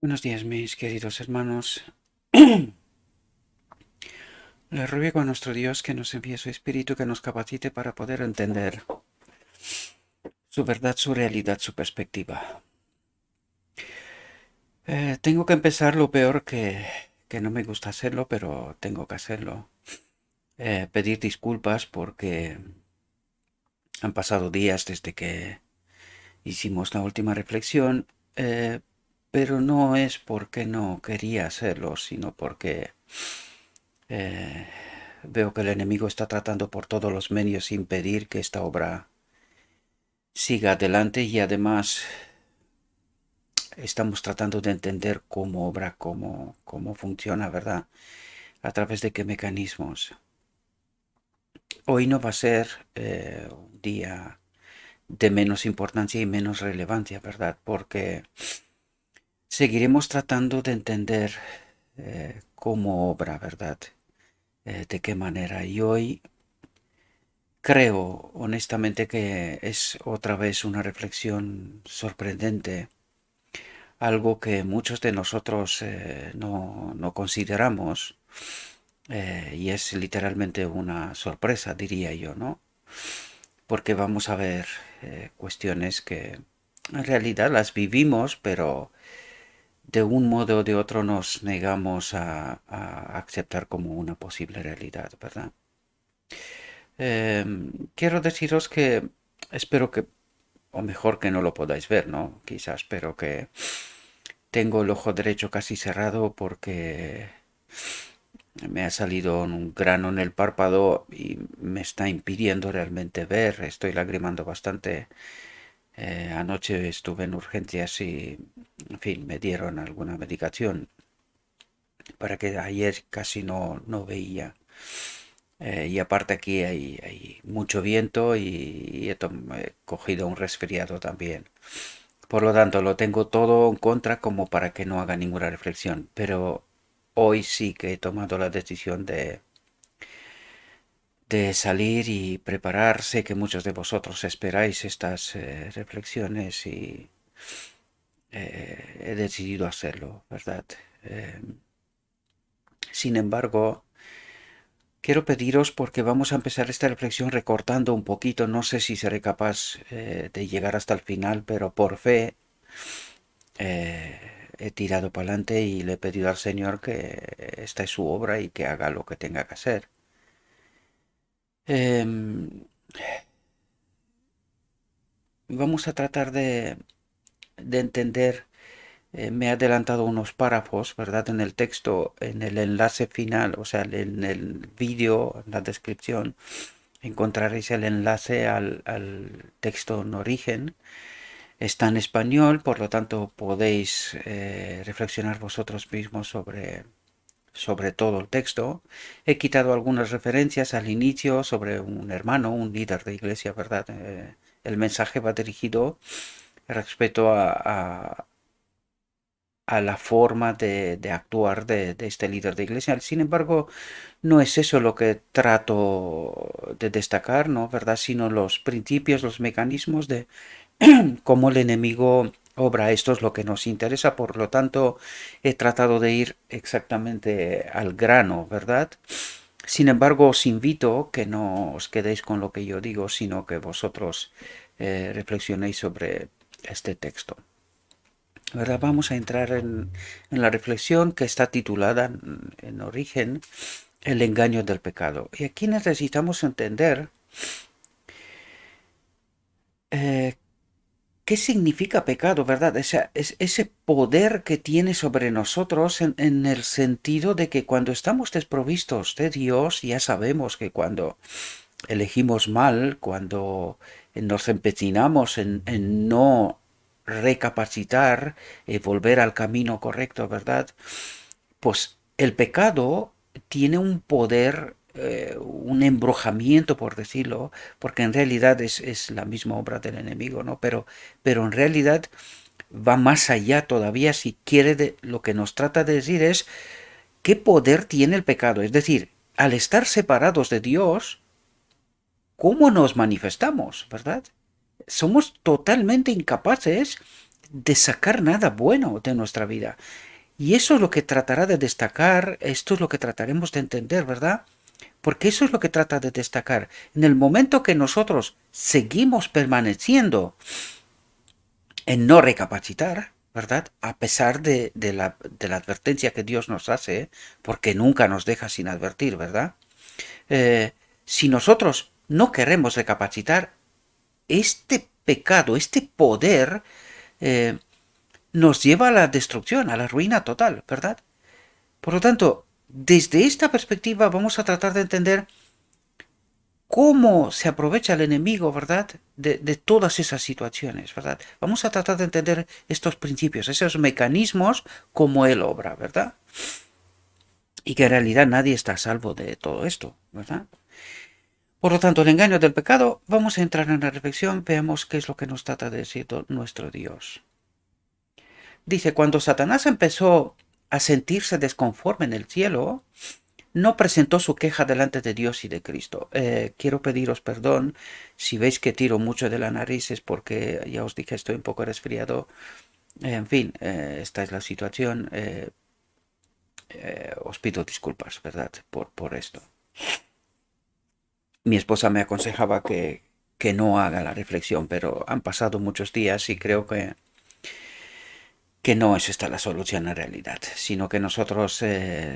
Buenos días, mis queridos hermanos. Le ruego a nuestro Dios que nos envíe su Espíritu que nos capacite para poder entender su verdad, su realidad, su perspectiva. Tengo que empezar lo peor que no me gusta hacerlo, pero tengo que hacerlo. Pedir disculpas porque han pasado días desde que hicimos la última reflexión, pero no es porque no quería hacerlo, sino porque Eh, veo que el enemigo está tratando por todos los medios impedir que esta obra siga adelante y además estamos tratando de entender cómo obra, cómo funciona, ¿verdad? A través de qué mecanismos. Hoy no va a ser un día de menos importancia y menos relevancia, ¿verdad? Porque seguiremos tratando de entender cómo obra, ¿verdad? De qué manera. Y hoy creo honestamente que es otra vez una reflexión sorprendente, algo que muchos de nosotros no consideramos, y es literalmente una sorpresa, diría yo, ¿no? Porque vamos a ver cuestiones que en realidad las vivimos, pero de un modo o de otro nos negamos a aceptar como una posible realidad, ¿verdad? Quiero deciros que espero que, o mejor que no lo podáis ver, ¿no? Quizás, pero que tengo el ojo derecho casi cerrado porque me ha salido un grano en el párpado y me está impidiendo realmente ver. Estoy lagrimando bastante. Anoche estuve en urgencias y, en fin, me dieron alguna medicación para que ayer casi no veía. Y aparte aquí hay mucho viento y he cogido un resfriado también. Por lo tanto, lo tengo todo en contra como para que no haga ninguna reflexión. Pero hoy sí que he tomado la decisión de salir y preparar. Sé que muchos de vosotros esperáis estas reflexiones y he decidido hacerlo, ¿verdad? Eh, Sin embargo, quiero pediros porque vamos a empezar esta reflexión recortando un poquito. No sé si seré capaz de llegar hasta el final, pero por fe he tirado para adelante y le he pedido al Señor que esta es su obra y que haga lo que tenga que hacer. Em, Vamos a tratar de entender, me he adelantado unos párrafos, ¿verdad? En el texto, en el enlace final, o sea, en el vídeo, en la descripción, encontraréis el enlace al texto en origen. Está en español, por lo tanto podéis reflexionar vosotros mismos sobre todo el texto. He quitado algunas referencias al inicio sobre un hermano, un líder de iglesia, ¿verdad? El mensaje va dirigido respecto a la forma de actuar de este líder de iglesia. Sin embargo, no es eso lo que trato de destacar, ¿no? ¿Verdad? Sino los principios, los mecanismos de cómo el enemigo obra. Esto es lo que nos interesa, por lo tanto, he tratado de ir exactamente al grano, ¿verdad? Sin embargo, os invito que no os quedéis con lo que yo digo, sino que vosotros reflexionéis sobre este texto. ¿Verdad? Vamos a entrar en la reflexión que está titulada en origen El engaño del pecado. Y aquí necesitamos entender eh, qué significa pecado, ¿verdad? Es ese poder que tiene sobre nosotros en el sentido de que cuando estamos desprovistos de Dios, ya sabemos que cuando elegimos mal, cuando nos empecinamos en no recapacitar, volver al camino correcto, ¿verdad? Pues el pecado tiene un poder, un embrujamiento, por decirlo, porque en realidad es la misma obra del enemigo, ¿no? Pero en realidad va más allá todavía si quiere lo que nos trata de decir es qué poder tiene el pecado. Es decir, al estar separados de Dios, ¿cómo nos manifestamos, verdad? Somos totalmente incapaces de sacar nada bueno de nuestra vida. Y eso es lo que tratará de destacar, esto es lo que trataremos de entender, ¿verdad? Porque eso es lo que trata de destacar. En el momento que nosotros seguimos permaneciendo en no recapacitar, ¿verdad? A pesar de la advertencia que Dios nos hace, porque nunca nos deja sin advertir, ¿verdad? Si nosotros no queremos recapacitar, este pecado, este poder, eh, nos lleva a la destrucción, a la ruina total, ¿verdad? Por lo tanto, desde esta perspectiva vamos a tratar de entender cómo se aprovecha el enemigo, ¿verdad? De todas esas situaciones, ¿verdad? Vamos a tratar de entender estos principios, esos mecanismos, cómo él obra, ¿verdad? Y que en realidad nadie está a salvo de todo esto, ¿verdad? Por lo tanto, el engaño del pecado, vamos a entrar en la reflexión, veamos qué es lo que nos trata de decir nuestro Dios. Dice, cuando Satanás empezó a sentirse desconforme en el cielo, no presentó su queja delante de Dios y de Cristo. Quiero pediros perdón si veis que tiro mucho de la nariz, es porque ya os dije estoy un poco resfriado. En fin, esta es la situación. Os pido disculpas, ¿verdad? Por esto. Mi esposa me aconsejaba que no haga la reflexión, pero han pasado muchos días y creo que no es esta la solución en realidad, sino que nosotros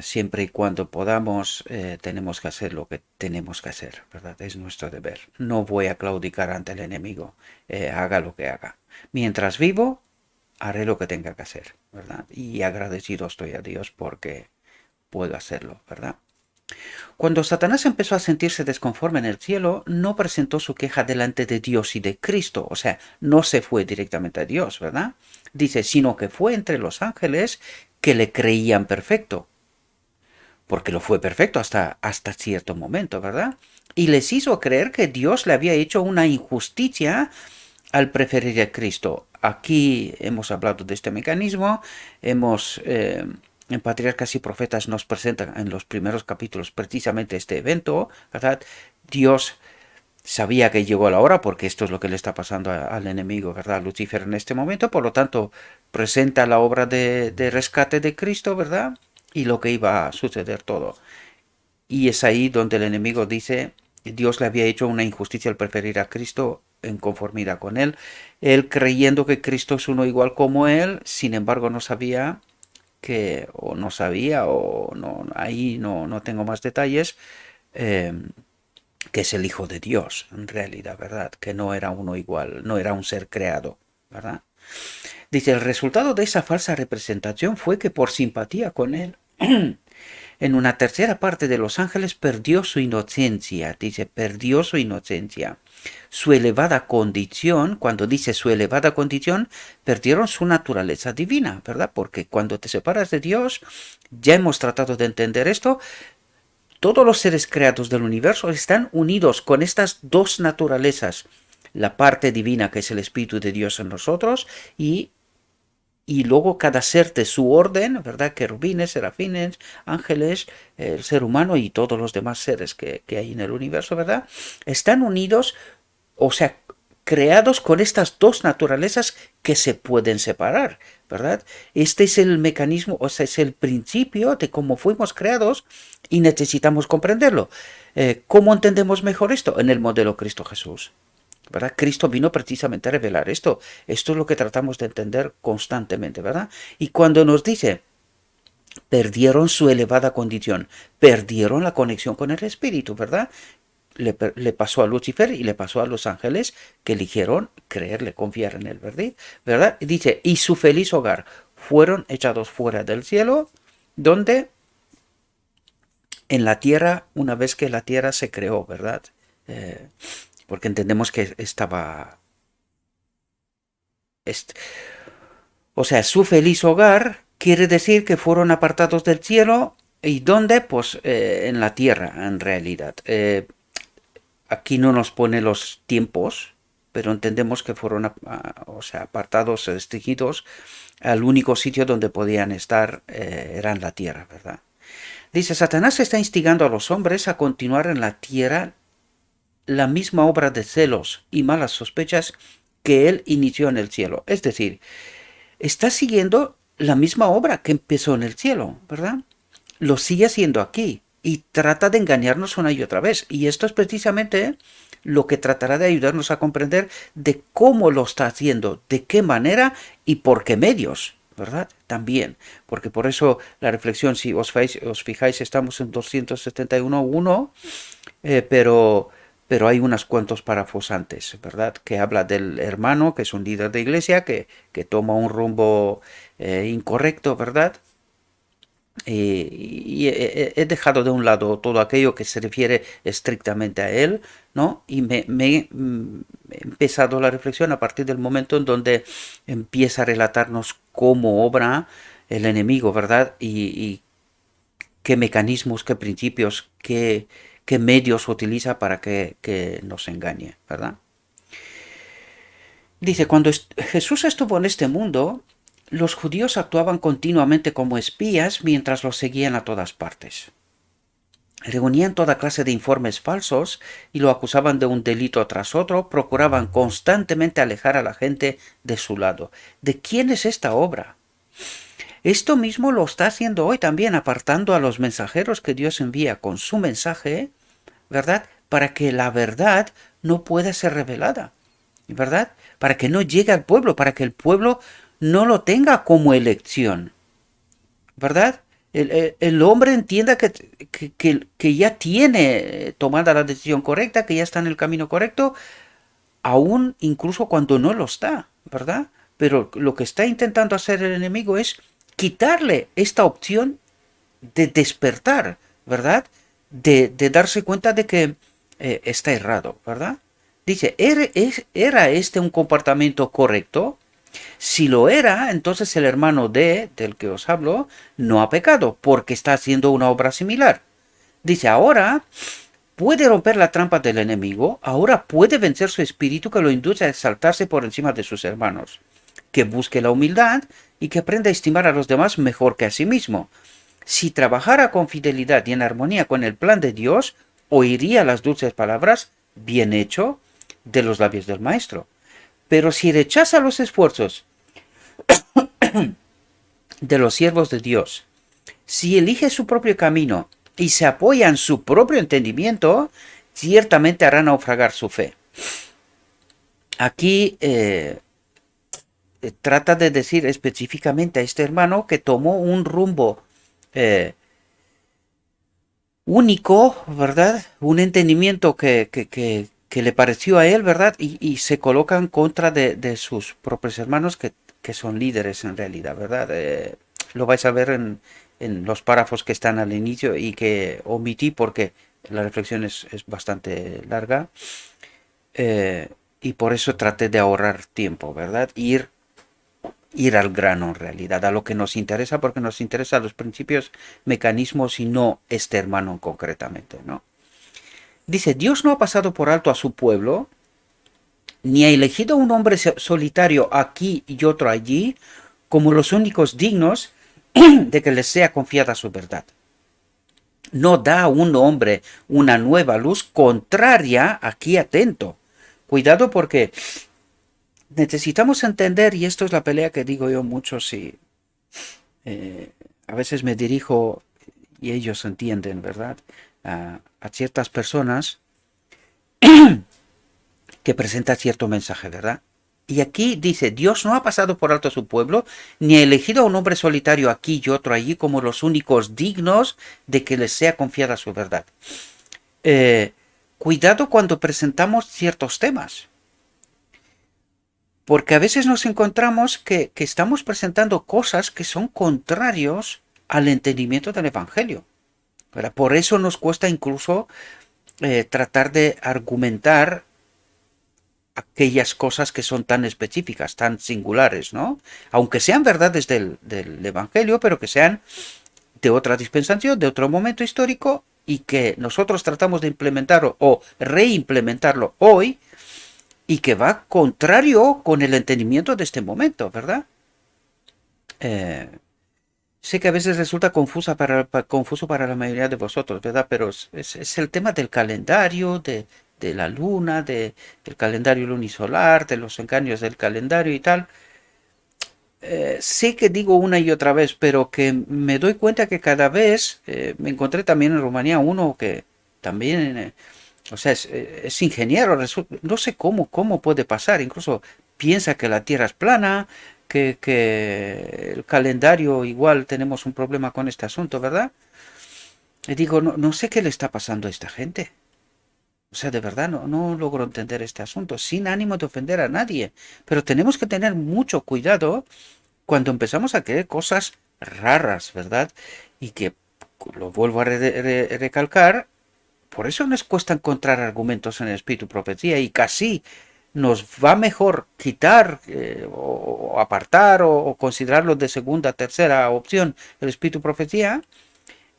siempre y cuando podamos tenemos que hacer lo que tenemos que hacer, ¿verdad? Es nuestro deber. No voy a claudicar ante el enemigo, haga lo que haga. Mientras vivo, haré lo que tenga que hacer, ¿verdad? Y agradecido estoy a Dios porque puedo hacerlo, ¿verdad? Cuando Satanás empezó a sentirse desconforme en el cielo, no presentó su queja delante de Dios y de Cristo, o sea, no se fue directamente a Dios, ¿verdad? Dice, sino que fue entre los ángeles que le creían perfecto, porque lo fue perfecto hasta cierto momento, ¿verdad? Y les hizo creer que Dios le había hecho una injusticia al preferir a Cristo. Aquí hemos hablado de este mecanismo, en Patriarcas y Profetas nos presentan en los primeros capítulos precisamente este evento, ¿verdad? Dios sabía que llegó la hora porque esto es lo que le está pasando al enemigo, ¿verdad? Lucifer en este momento, por lo tanto presenta la obra de rescate de Cristo, ¿verdad? Y lo que iba a suceder todo. Y es ahí donde el enemigo dice, Dios le había hecho una injusticia al preferir a Cristo en conformidad con él creyendo que Cristo es uno igual como él, sin embargo no sabía o no sabía, o no, ahí no tengo más detalles, eh, que es el Hijo de Dios, en realidad, ¿verdad? Que no era uno igual, no era un ser creado, ¿verdad? Dice, el resultado de esa falsa representación fue que por simpatía con él, en una tercera parte de los ángeles perdió su inocencia, dice, perdió su inocencia. Su elevada condición, cuando dice su elevada condición, perdieron su naturaleza divina, ¿verdad? Porque cuando te separas de Dios, ya hemos tratado de entender esto, todos los seres creados del universo están unidos con estas dos naturalezas, la parte divina que es el Espíritu de Dios en nosotros y luego cada ser de su orden, ¿verdad? Querubines, serafines, ángeles, el ser humano y todos los demás seres que hay en el universo, ¿verdad? Están unidos, o sea, creados con estas dos naturalezas que se pueden separar, ¿verdad? Este es el mecanismo, o sea, es el principio de cómo fuimos creados y necesitamos comprenderlo. ¿Cómo entendemos mejor esto? En el modelo Cristo Jesús. ¿Verdad? Cristo vino precisamente a revelar esto. Esto es lo que tratamos de entender constantemente, ¿verdad? Y cuando nos dice, perdieron su elevada condición, perdieron la conexión con el Espíritu, ¿verdad? Le pasó a Lucifer y le pasó a los ángeles que eligieron creerle, confiar en él, ¿verdad? Y dice, y su feliz hogar fueron echados fuera del cielo, donde en la tierra, una vez que la tierra se creó, ¿verdad? Eh, porque entendemos que estaba o sea, su feliz hogar quiere decir que fueron apartados del cielo. ¿Y dónde? Pues en la tierra, en realidad. Aquí no nos pone los tiempos, pero entendemos que fueron o sea, apartados, restringidos al único sitio donde podían estar, era en la tierra, ¿verdad? Dice, Satanás está instigando a los hombres a continuar en la tierra la misma obra de celos y malas sospechas que él inició en el cielo. Es decir, está siguiendo la misma obra que empezó en el cielo, ¿verdad? Lo sigue haciendo aquí y trata de engañarnos una y otra vez. Y esto es precisamente lo que tratará de ayudarnos a comprender de cómo lo está haciendo, de qué manera y por qué medios, ¿verdad? También, porque por eso la reflexión, si os fijáis estamos en 271.1, pero hay unos cuantos párrafos antes, ¿verdad? Que habla del hermano, que es un líder de iglesia, que toma un rumbo incorrecto, ¿verdad? Y he dejado de un lado todo aquello que se refiere estrictamente a él, ¿no? Y he empezado la reflexión a partir del momento en donde empieza a relatarnos cómo obra el enemigo, ¿verdad? Y qué mecanismos, qué principios, qué medios utiliza para que nos engañe, ¿verdad? Dice, cuando Jesús estuvo en este mundo, los judíos actuaban continuamente como espías mientras los seguían a todas partes. Reunían toda clase de informes falsos y lo acusaban de un delito tras otro, procuraban constantemente alejar a la gente de su lado. ¿De quién es esta obra? Esto mismo lo está haciendo hoy también, apartando a los mensajeros que Dios envía con su mensaje, ¿verdad? Para que la verdad no pueda ser revelada, ¿verdad? Para que no llegue al pueblo, para que el pueblo no lo tenga como elección, ¿verdad? El hombre entienda que ya tiene tomada la decisión correcta, que ya está en el camino correcto, aún incluso cuando no lo está, ¿verdad? Pero lo que está intentando hacer el enemigo es quitarle esta opción de despertar, ¿verdad? De darse cuenta de que está errado, ¿verdad? Dice, ¿era este un comportamiento correcto? Si lo era, entonces el hermano del que os hablo, no ha pecado, porque está haciendo una obra similar. Dice, ahora puede romper la trampa del enemigo, ahora puede vencer su espíritu que lo induce a exaltarse por encima de sus hermanos, que busque la humildad y que aprenda a estimar a los demás mejor que a sí mismo. Si trabajara con fidelidad y en armonía con el plan de Dios, oiría las dulces palabras, bien hecho, de los labios del Maestro. Pero si rechaza los esfuerzos de los siervos de Dios, si elige su propio camino y se apoya en su propio entendimiento, ciertamente hará naufragar su fe. Aquí trata de decir específicamente a este hermano que tomó un rumbo único, ¿verdad? Un entendimiento que le pareció a él, ¿verdad? Y se coloca en contra de sus propios hermanos que son líderes en realidad, ¿verdad? Lo vais a ver en los párrafos que están al inicio y que omití porque la reflexión es bastante larga. eh, y por eso traté de ahorrar tiempo, ¿verdad? Ir al grano en realidad, a lo que nos interesa, porque nos interesan los principios, mecanismos y no este hermano concretamente, ¿no? Dice, Dios no ha pasado por alto a su pueblo, ni ha elegido un hombre solitario aquí y otro allí, como los únicos dignos de que les sea confiada su verdad. No da a un hombre una nueva luz contraria, aquí atento. Cuidado porque necesitamos entender, y esto es la pelea que digo yo mucho, si a veces me dirijo y ellos entienden, ¿verdad? A ciertas personas que presentan cierto mensaje, ¿verdad? Y aquí dice, Dios no ha pasado por alto a su pueblo, ni ha elegido a un hombre solitario aquí y otro allí como los únicos dignos de que les sea confiada su verdad. Eh, Cuidado cuando presentamos ciertos temas, porque a veces nos encontramos que estamos presentando cosas que son contrarios al entendimiento del Evangelio, ¿verdad? Por eso nos cuesta incluso tratar de argumentar aquellas cosas que son tan específicas, tan singulares, ¿no? Aunque sean verdades del Evangelio, pero que sean de otra dispensación, de otro momento histórico, y que nosotros tratamos de implementarlo o reimplementarlo hoy, y que va contrario con el entendimiento de este momento, ¿verdad? Eh, Sé que a veces resulta confuso para la mayoría de vosotros, ¿verdad? Pero es el tema del calendario, de la luna, del calendario lunisolar, de los engaños del calendario y tal. sé que digo una y otra vez, pero que me doy cuenta que cada vez me encontré también en Rumanía uno que también, o sea, es ingeniero, no sé cómo puede pasar, incluso piensa que la Tierra es plana, que el calendario igual tenemos un problema con este asunto, ¿verdad? Y digo, no sé qué le está pasando a esta gente. O sea, de verdad no logro entender este asunto, sin ánimo de ofender a nadie. Pero tenemos que tener mucho cuidado cuando empezamos a creer cosas raras, ¿verdad? Y que, lo vuelvo a recalcar, por eso nos cuesta encontrar argumentos en el espíritu profecía y casi nos va mejor quitar o apartar o considerarlo de segunda, tercera opción el espíritu profecía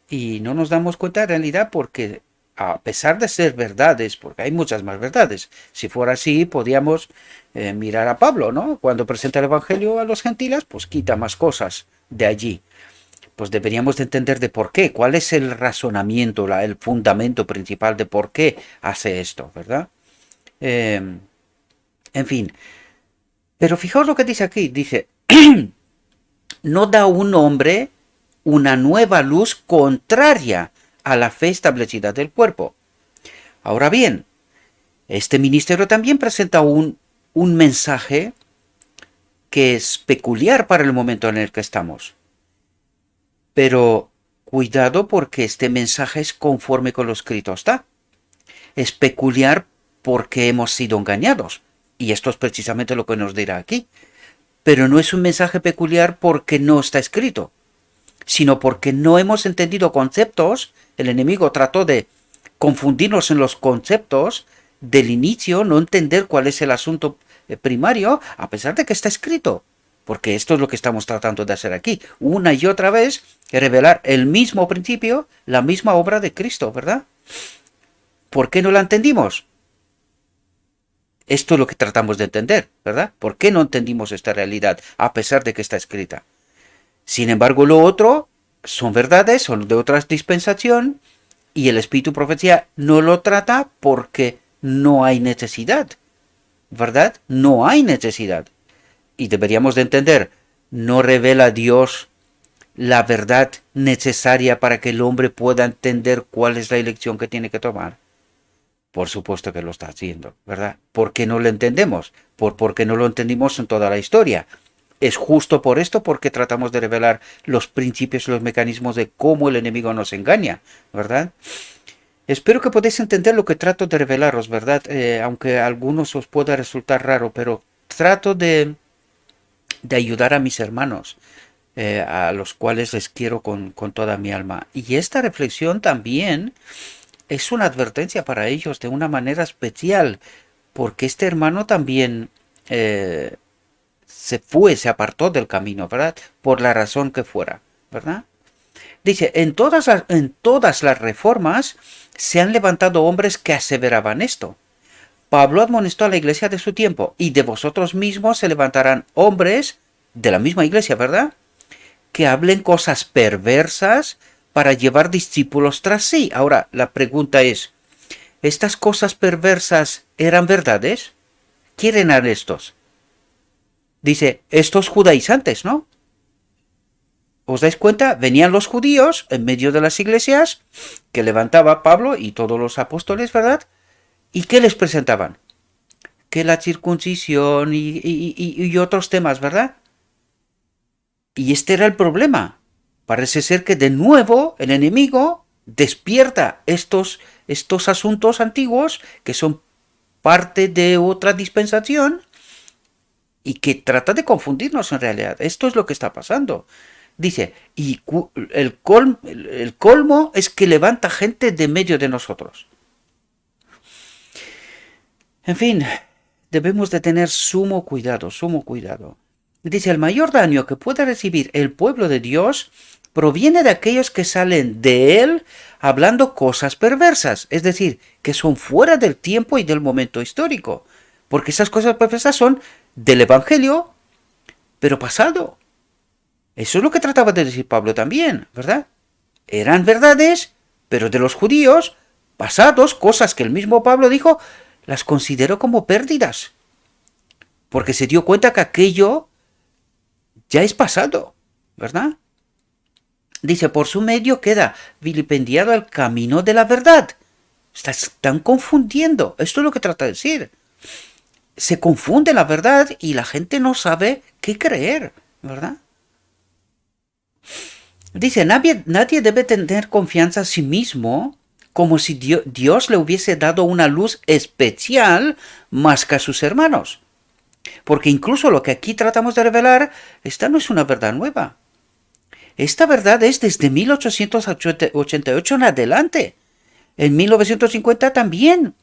y no nos damos cuenta en realidad porque a pesar de ser verdades, porque hay muchas más verdades, si fuera así podíamos mirar a Pablo, ¿no? Cuando presenta el Evangelio a los gentiles, pues quita más cosas de allí. Pues deberíamos de entender de por qué, cuál es el razonamiento, el fundamento principal de por qué hace esto, ¿verdad? Eh, en fin, pero fijaos lo que dice aquí, dice, no da un hombre una nueva luz contraria a la fe establecida del cuerpo. Ahora bien, este ministerio también presenta un mensaje que es peculiar para el momento en el que estamos. Pero cuidado porque este mensaje es conforme con lo escrito está. Es peculiar porque hemos sido engañados. Y esto es precisamente lo que nos dirá aquí. Pero no es un mensaje peculiar porque no está escrito, sino porque no hemos entendido conceptos. El enemigo trató de confundirnos en los conceptos del inicio, no entender cuál es el asunto primario, a pesar de que está escrito. Porque esto es lo que estamos tratando de hacer aquí. Una y otra vez, revelar el mismo principio, la misma obra de Cristo, ¿verdad? ¿Por qué no la entendimos? Esto es lo que tratamos de entender, ¿verdad? ¿Por qué no entendimos esta realidad, a pesar de que está escrita? Sin embargo, lo otro son verdades, son de otra dispensación, y el espíritu profecía no lo trata porque no hay necesidad, ¿verdad? No hay necesidad. Y deberíamos de entender, no revela Dios la verdad necesaria para que el hombre pueda entender cuál es la elección que tiene que tomar. Por supuesto que lo está haciendo, ¿verdad? ¿Por qué no lo entendemos? Porque no lo entendimos en toda la historia. Es justo por esto porque tratamos de revelar los principios y los mecanismos de cómo el enemigo nos engaña, ¿verdad? Espero que podáis entender lo que trato de revelaros, ¿verdad? Aunque a algunos os pueda resultar raro, pero trato de ayudar a mis hermanos, a los cuales les quiero con toda mi alma. Y esta reflexión también es una advertencia para ellos de una manera especial, porque este hermano también se apartó del camino, ¿verdad? Por la razón que fuera, ¿verdad? Dice, en todas las reformas se han levantado hombres que aseveraban esto. Pablo admonestó a la iglesia de su tiempo, y de vosotros mismos se levantarán hombres de la misma iglesia, ¿verdad? Que hablen cosas perversas para llevar discípulos tras sí. Ahora, la pregunta es, ¿estas cosas perversas eran verdades? ¿Quién eran estos? Dice, estos judaizantes, ¿no? ¿Os dais cuenta? Venían los judíos en medio de las iglesias que levantaba Pablo y todos los apóstoles, ¿verdad? ¿Y qué les presentaban? Que la circuncisión y otros temas, ¿verdad? Y este era el problema. Parece ser que de nuevo el enemigo despierta estos asuntos antiguos que son parte de otra dispensación y que trata de confundirnos en realidad. Esto es lo que está pasando. Dice, y el colmo es que levanta gente de medio de nosotros. En fin, debemos de tener sumo cuidado, sumo cuidado. Dice, el mayor daño que puede recibir el pueblo de Dios proviene de aquellos que salen de él hablando cosas perversas, es decir, que son fuera del tiempo y del momento histórico, porque esas cosas perversas son del Evangelio, pero pasado. Eso es lo que trataba de decir Pablo también, ¿verdad? Eran verdades, pero de los judíos, pasados, cosas que el mismo Pablo dijo, las consideró como pérdidas, porque se dio cuenta que aquello ya es pasado, ¿verdad? Dice, por su medio queda vilipendiado el camino de la verdad. Están confundiendo. Esto es lo que trata de decir. Se confunde la verdad y la gente no sabe qué creer, ¿verdad? Dice, nadie debe tener confianza en sí mismo como si Dios le hubiese dado una luz especial más que a sus hermanos. Porque incluso lo que aquí tratamos de revelar, esta no es una verdad nueva. Esta verdad es desde 1888 en adelante. En 1950 también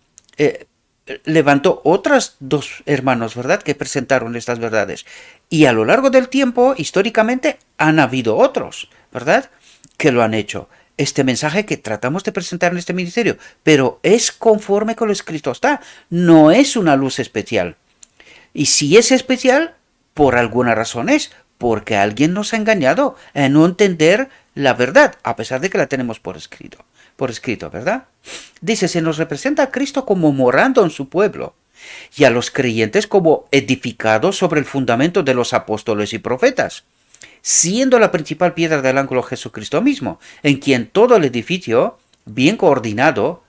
levantó otras dos hermanos, ¿verdad?, que presentaron estas verdades. Y a lo largo del tiempo, históricamente, han habido otros, ¿verdad?, que lo han hecho. Este mensaje que tratamos de presentar en este ministerio, pero es conforme con lo escrito está, no es una luz especial. Y si es especial, por alguna razón es, porque alguien nos ha engañado en no entender la verdad, a pesar de que la tenemos por escrito, ¿verdad? Dice, se nos representa a Cristo como morando en su pueblo y a los creyentes como edificados sobre el fundamento de los apóstoles y profetas, siendo la principal piedra del ángulo Jesucristo mismo, en quien todo el edificio, bien coordinado,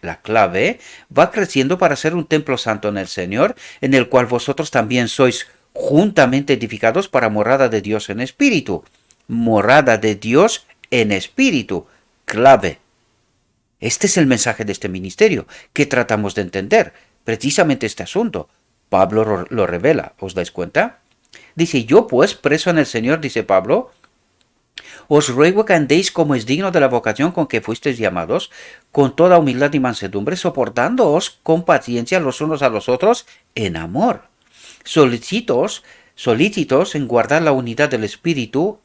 la clave, va creciendo para ser un templo santo en el Señor, en el cual vosotros también sois juntamente edificados para morada de Dios en espíritu. Morada de Dios en espíritu. Clave. Este es el mensaje de este ministerio, que tratamos de entender. Precisamente este asunto. Pablo lo revela, ¿os dais cuenta? Dice, yo pues, preso en el Señor, dice Pablo, os ruego que andéis como es digno de la vocación con que fuisteis llamados, con toda humildad y mansedumbre, soportándoos con paciencia los unos a los otros en amor. Solícitos en guardar la unidad del Espíritu,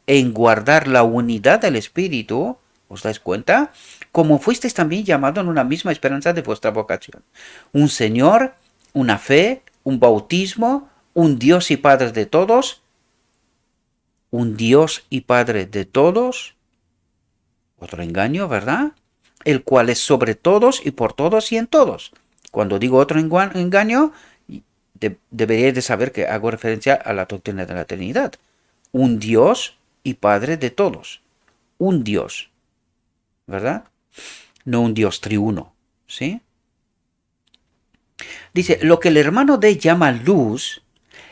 ¿os dais cuenta? Como fuisteis también llamados en una misma esperanza de vuestra vocación. Un Señor, una fe, un bautismo, un Dios y Padre de todos, otro engaño, ¿verdad? El cual es sobre todos y por todos y en todos. Cuando digo otro engaño, deberíais de saber que hago referencia a la doctrina de la Trinidad. Un Dios y Padre de todos. Un Dios, ¿verdad? No un Dios triuno, ¿sí? Dice, lo que el hermano D llama luz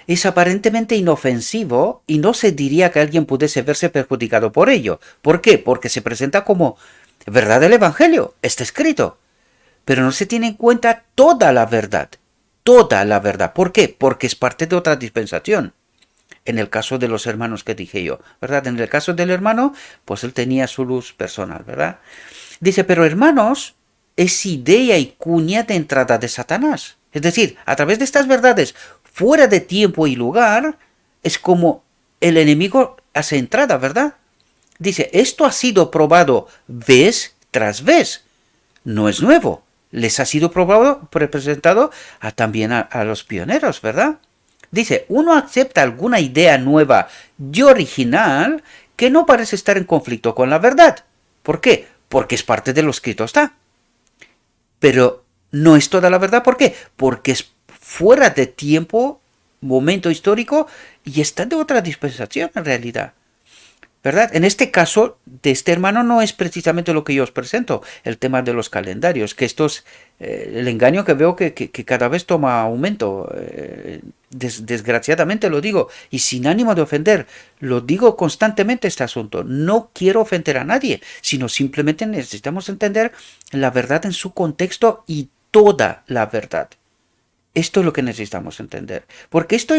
es aparentemente inofensivo y no se diría que alguien pudiese verse perjudicado por ello. ¿Por qué? Porque se presenta como verdad del Evangelio, está escrito. Pero no se tiene en cuenta toda la verdad. Toda la verdad. ¿Por qué? Porque es parte de otra dispensación. En el caso de los hermanos que dije yo, ¿verdad? En el caso del hermano, pues él tenía su luz personal, ¿verdad? Dice, pero hermanos, es idea y cuña de entrada de Satanás. Es decir, a través de estas verdades fuera de tiempo y lugar, es como el enemigo hace entrada, ¿verdad? Dice, esto ha sido probado vez tras vez. No es nuevo. Les ha sido probado, presentado también a los pioneros, ¿verdad? Dice, uno acepta alguna idea nueva y original que no parece estar en conflicto con la verdad. ¿Por qué? Porque es parte de lo escrito está. Pero no es toda la verdad. ¿Por qué? Porque es fuera de tiempo, momento histórico, y está de otra dispensación en realidad. ¿Verdad? En este caso, de este hermano no es precisamente lo que yo os presento, el tema de los calendarios, que esto es el engaño que veo que cada vez toma aumento. Desgraciadamente lo digo, y sin ánimo de ofender, lo digo constantemente este asunto. No quiero ofender a nadie, sino simplemente necesitamos entender la verdad en su contexto y toda la verdad. Esto es lo que necesitamos entender. Porque esto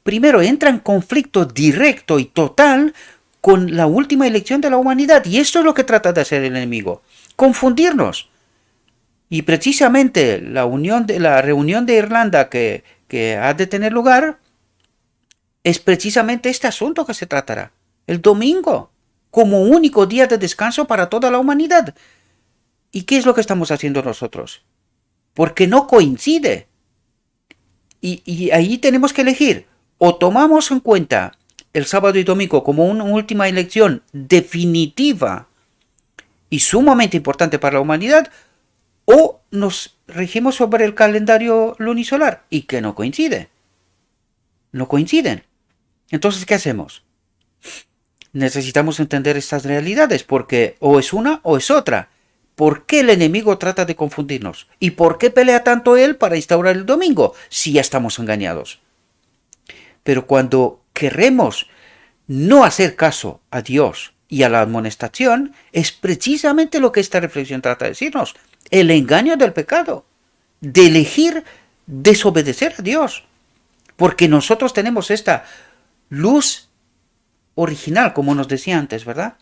primero entra en conflicto directo y total con la última elección de la humanidad. Y esto es lo que trata de hacer el enemigo. Confundirnos. Y precisamente la reunión de Irlanda que ha de tener lugar es precisamente este asunto que se tratará. El domingo. Como único día de descanso para toda la humanidad. ¿Y qué es lo que estamos haciendo nosotros? Porque no coincide. Y ahí tenemos que elegir. O tomamos en cuenta el sábado y domingo como una última elección definitiva y sumamente importante para la humanidad, o nos regimos sobre el calendario lunisolar y que no coincide. no coinciden. Entonces, ¿qué hacemos? Necesitamos entender estas realidades porque o es una o es otra. ¿Por qué el enemigo trata de confundirnos? ¿Y por qué pelea tanto él para instaurar el domingo si ya estamos engañados? Pero cuando queremos no hacer caso a Dios y a la amonestación, es precisamente lo que esta reflexión trata de decirnos. El engaño del pecado. De elegir desobedecer a Dios. Porque nosotros tenemos esta luz original, como nos decía antes, ¿verdad?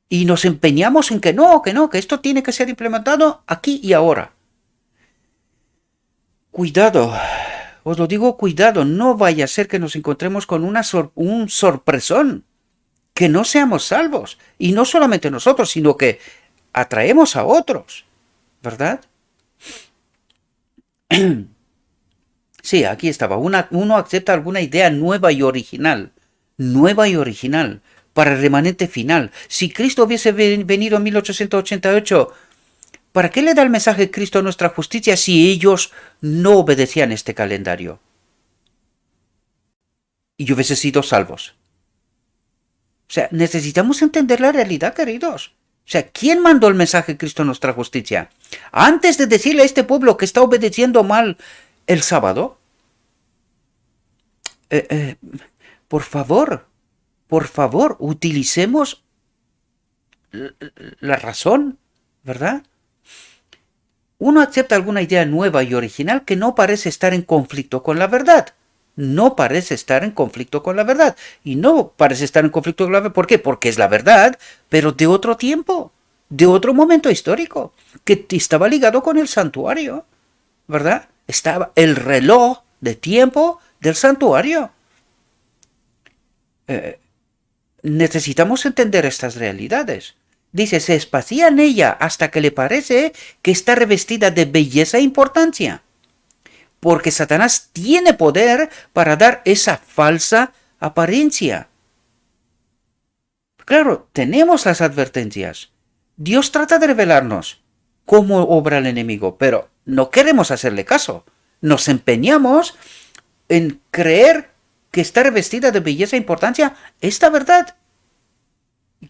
Y nos empeñamos en que no, que esto tiene que ser implementado aquí y ahora. Cuidado, os lo digo, cuidado, no vaya a ser que nos encontremos con un sorpresón, que no seamos salvos. Y no solamente nosotros, sino que atraemos a otros, ¿verdad? Sí, aquí estaba. Uno acepta alguna idea nueva y original, para el remanente final. Si Cristo hubiese venido en 1888, ¿para qué le da el mensaje de Cristo a nuestra justicia si ellos no obedecían este calendario? Y hubiese sido salvos. O sea, necesitamos entender la realidad, queridos. O sea, ¿quién mandó el mensaje de Cristo a nuestra justicia? Antes de decirle a este pueblo que está obedeciendo mal el sábado, eh, eh, por favor, utilicemos la razón, ¿verdad? Uno acepta alguna idea nueva y original que no parece estar en conflicto con la verdad. No parece estar en conflicto con la verdad. Y no parece estar en conflicto con la verdad. ¿Por qué? Porque es la verdad, pero de otro tiempo, de otro momento histórico, que estaba ligado con el santuario, ¿verdad? Estaba el reloj de tiempo del santuario. Necesitamos entender estas realidades. Dice, se espacía en ella hasta que le parece que está revestida de belleza e importancia. Porque Satanás tiene poder para dar esa falsa apariencia. Claro, tenemos las advertencias. Dios trata de revelarnos cómo obra el enemigo, pero no queremos hacerle caso. Nos empeñamos en creer que está revestida de belleza e importancia esta verdad.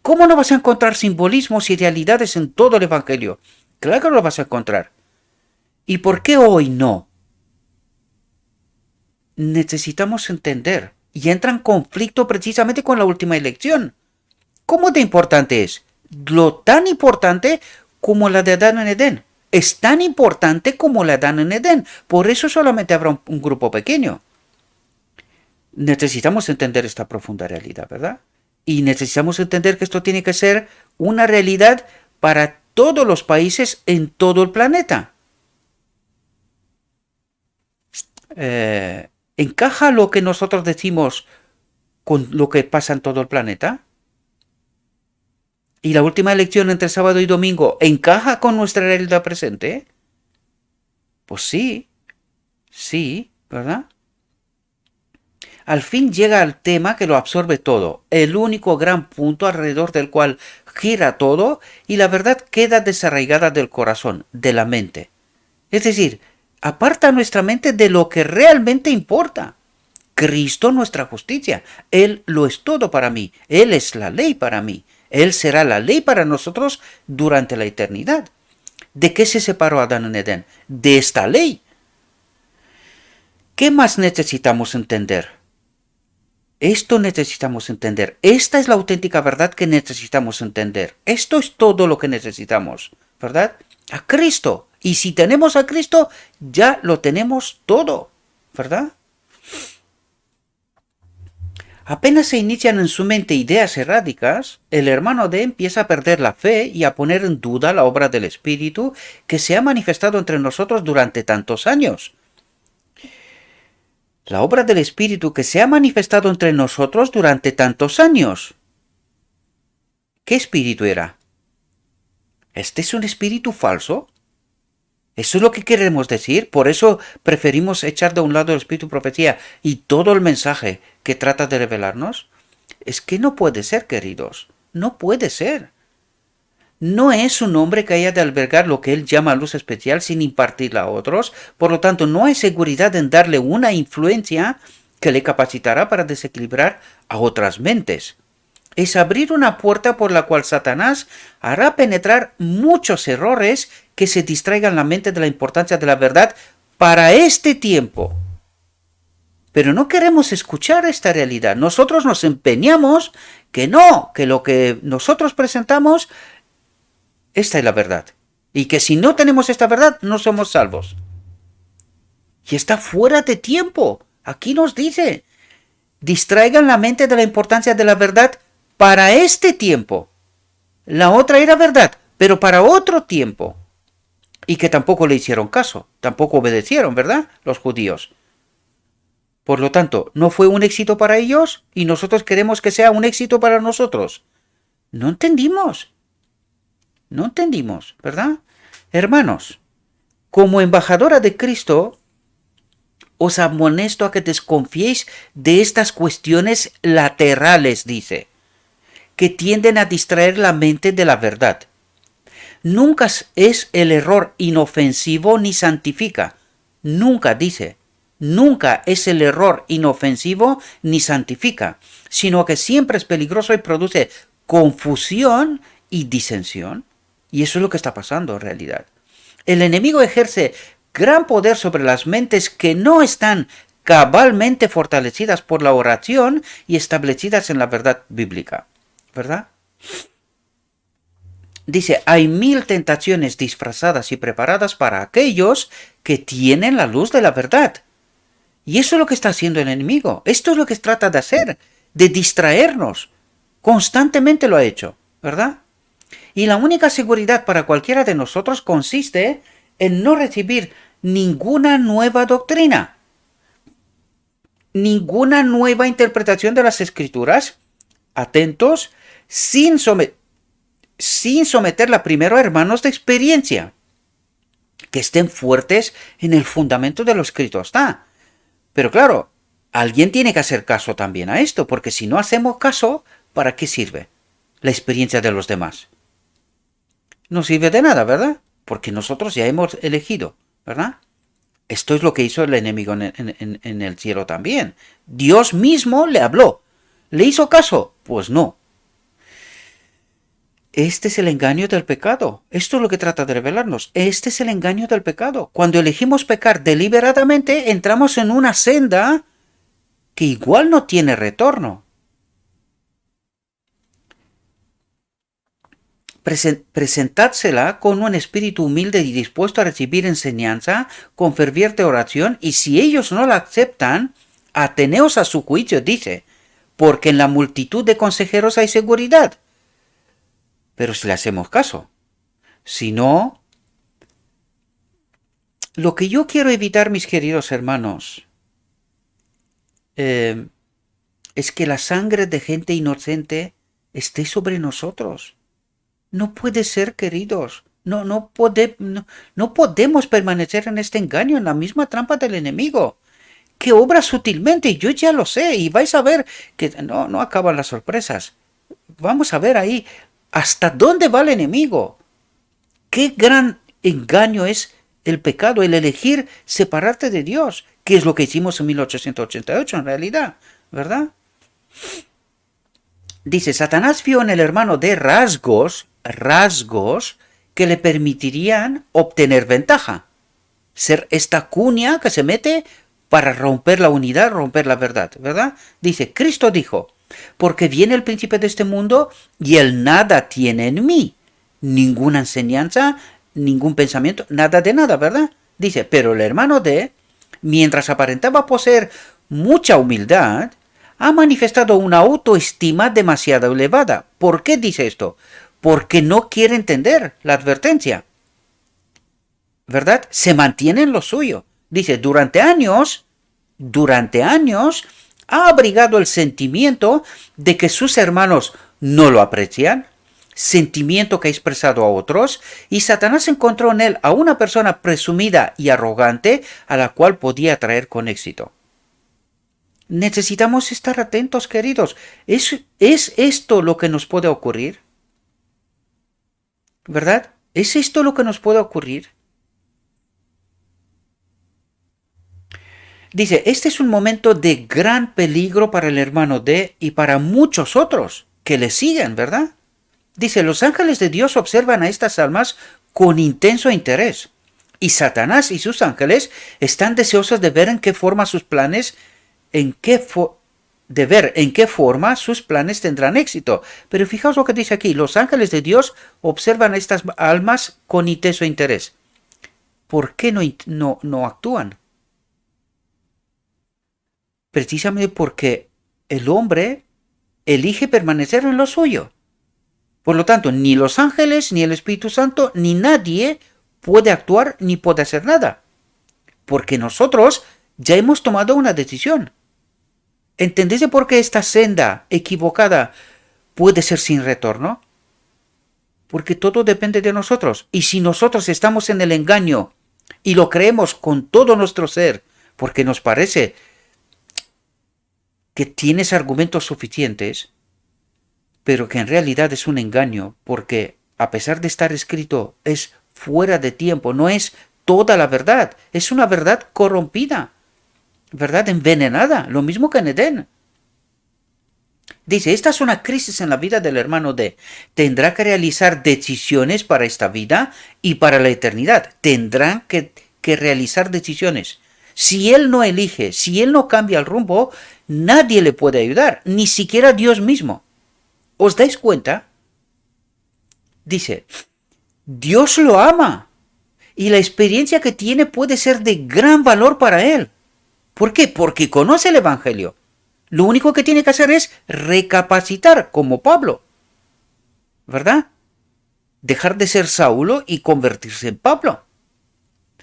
¿Cómo no vas a encontrar simbolismos y realidades en todo el Evangelio? Claro que lo vas a encontrar. ¿Y por qué hoy no? Necesitamos entender. Y entra en conflicto precisamente con la última elección. ¿Cómo de importante es? Lo tan importante como la de Adán en Edén. Es tan importante como la de Adán en Edén. Por eso solamente habrá un grupo pequeño. Necesitamos entender esta profunda realidad, ¿verdad? Y necesitamos entender que esto tiene que ser una realidad para todos los países en todo el planeta. ¿Encaja lo que nosotros decimos con lo que pasa en todo el planeta? ¿Y la última elección entre sábado y domingo encaja con nuestra realidad presente? Pues sí, sí, ¿verdad? Al fin llega al tema que lo absorbe todo, el único gran punto alrededor del cual gira todo y la verdad queda desarraigada del corazón, de la mente. Es decir, aparta nuestra mente de lo que realmente importa. Cristo nuestra justicia. Él lo es todo para mí. Él es la ley para mí. Él será la ley para nosotros durante la eternidad. ¿De qué se separó Adán en Edén? De esta ley. ¿Qué más necesitamos entender? Esto necesitamos entender. Esta es la auténtica verdad que necesitamos entender. Esto es todo lo que necesitamos, ¿verdad? A Cristo. Y si tenemos a Cristo, ya lo tenemos todo, ¿verdad? Apenas se inician en su mente ideas erráticas, el hermano D empieza a perder la fe y a poner en duda la obra del Espíritu que se ha manifestado entre nosotros durante tantos años. La obra del Espíritu que se ha manifestado entre nosotros durante tantos años. ¿Qué espíritu era? ¿Este es un espíritu falso? ¿Eso es lo que queremos decir? Por eso preferimos echar de un lado el espíritu de profecía y todo el mensaje que trata de revelarnos. Es que no puede ser, queridos. No puede ser. no es un hombre que haya de albergar lo que él llama luz especial sin impartirla a otros, por lo tanto no hay seguridad en darle una influencia que le capacitará para desequilibrar a otras mentes. Es abrir una puerta por la cual Satanás hará penetrar muchos errores que se distraigan la mente de la importancia de la verdad para este tiempo. Pero no queremos escuchar esta realidad. Nosotros nos empeñamos que no, que lo que nosotros presentamos, esta es la verdad. Y que si no tenemos esta verdad, no somos salvos. Y está fuera de tiempo. Aquí nos dice, distraigan la mente de la importancia de la verdad para este tiempo. La otra era verdad, pero para otro tiempo. Y que tampoco le hicieron caso, tampoco obedecieron, ¿verdad? Los judíos. Por lo tanto, no fue un éxito para ellos y nosotros queremos que sea un éxito para nosotros. No entendimos. No entendimos, ¿verdad? Hermanos, como embajadora de Cristo, os amonesto a que desconfiéis de estas cuestiones laterales, dice, que tienden a distraer la mente de la verdad. Nunca es el error inofensivo ni santifica. Nunca, dice, nunca es el error inofensivo ni santifica, sino que siempre es peligroso y produce confusión y disensión. Y eso es lo que está pasando en realidad. El enemigo ejerce gran poder sobre las mentes que no están cabalmente fortalecidas por la oración y establecidas en la verdad bíblica, ¿verdad? Dice, hay 1000 tentaciones disfrazadas y preparadas para aquellos que tienen la luz de la verdad. Y eso es lo que está haciendo el enemigo. Esto es lo que trata de hacer, de distraernos. Constantemente lo ha hecho, ¿verdad? Y la única seguridad para cualquiera de nosotros consiste en no recibir ninguna nueva doctrina, ninguna nueva interpretación de las escrituras, atentos, sin someterla primero a hermanos de experiencia, que estén fuertes en el fundamento de lo escrito está. Pero claro, alguien tiene que hacer caso también a esto, porque si no hacemos caso, ¿para qué sirve la experiencia de los demás? No sirve de nada, ¿verdad? Porque nosotros ya hemos elegido, ¿verdad? Esto es lo que hizo el enemigo en el cielo también. Dios mismo le habló. ¿Le hizo caso? Pues no. Este es el engaño del pecado. Esto es lo que trata de revelarnos. Este es el engaño del pecado. Cuando elegimos pecar deliberadamente, entramos en una senda que igual no tiene retorno. Presentádsela con un espíritu humilde y dispuesto a recibir enseñanza, con ferviente oración, y si ellos no la aceptan, ateneos a su juicio, dice, porque en la multitud de consejeros hay seguridad. Pero si le hacemos caso, si no, lo que yo quiero evitar, mis queridos hermanos, es que la sangre de gente inocente esté sobre nosotros. No puede ser, queridos. No podemos permanecer en este engaño, en la misma trampa del enemigo, que obra sutilmente, yo ya lo sé, y vais a ver que no acaban las sorpresas. Vamos a ver ahí hasta dónde va el enemigo. Qué gran engaño es el pecado, el elegir separarte de Dios, que es lo que hicimos en 1888 en realidad, ¿verdad? Dice, Satanás vio en el hermano de rasgos que le permitirían obtener ventaja. Ser esta cuña que se mete para romper la unidad, romper la verdad, ¿verdad? Dice, Cristo dijo, porque viene el príncipe de este mundo y él nada tiene en mí. Ninguna enseñanza, ningún pensamiento, nada de nada, ¿verdad? Dice, pero el hermano de, mientras aparentaba poseer mucha humildad, ha manifestado una autoestima demasiado elevada. ¿Por qué dice esto? Porque no quiere entender la advertencia, ¿verdad? Se mantiene en lo suyo. Dice, durante años, ha abrigado el sentimiento de que sus hermanos no lo aprecian, sentimiento que ha expresado a otros, y Satanás encontró en él a una persona presumida y arrogante a la cual podía atraer con éxito. Necesitamos estar atentos, queridos. ¿Es esto lo que nos puede ocurrir? ¿Verdad? ¿Es esto lo que nos puede ocurrir? Dice, este es un momento de gran peligro para el hermano D y para muchos otros que le siguen, ¿verdad? Dice, los ángeles de Dios observan a estas almas con intenso interés. Y Satanás y sus ángeles están deseosos de ver en qué forma sus planes, en qué de ver en qué forma sus planes tendrán éxito. Pero fijaos lo que dice aquí, los ángeles de Dios observan a estas almas con intenso interés. ¿Por qué no actúan? Precisamente porque el hombre elige permanecer en lo suyo. Por lo tanto, ni los ángeles, ni el Espíritu Santo, ni nadie puede actuar ni puede hacer nada. Porque nosotros ya hemos tomado una decisión. ¿Entendéis de por qué esta senda equivocada puede ser sin retorno? Porque todo depende de nosotros. Y si nosotros estamos en el engaño y lo creemos con todo nuestro ser, porque nos parece que tienes argumentos suficientes, pero que en realidad es un engaño, porque a pesar de estar escrito es fuera de tiempo, no es toda la verdad, es una verdad corrompida, verdad envenenada, lo mismo que en Edén. Dice, esta es una crisis en la vida del hermano D. Tendrá que realizar decisiones para esta vida y para la eternidad. Tendrán que realizar decisiones. Si él no elige, si él no cambia el rumbo, nadie le puede ayudar, ni siquiera Dios mismo. ¿Os dais cuenta? Dice, Dios lo ama y la experiencia que tiene puede ser de gran valor para él. ¿Por qué? Porque conoce el Evangelio. Lo único que tiene que hacer es recapacitar, como Pablo, ¿verdad? Dejar de ser Saulo y convertirse en Pablo.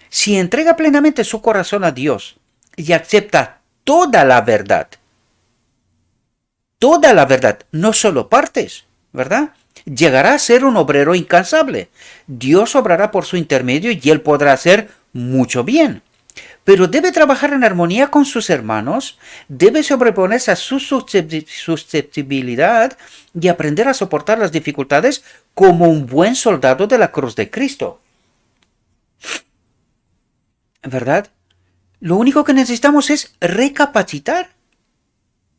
Si entrega plenamente su corazón a Dios y acepta toda la verdad, no solo partes, ¿verdad? Llegará a ser un obrero incansable. Dios obrará por su intermedio y él podrá hacer mucho bien. Pero debe trabajar en armonía con sus hermanos, debe sobreponerse a su susceptibilidad y aprender a soportar las dificultades como un buen soldado de la cruz de Cristo. ¿Verdad? Lo único que necesitamos es recapacitar,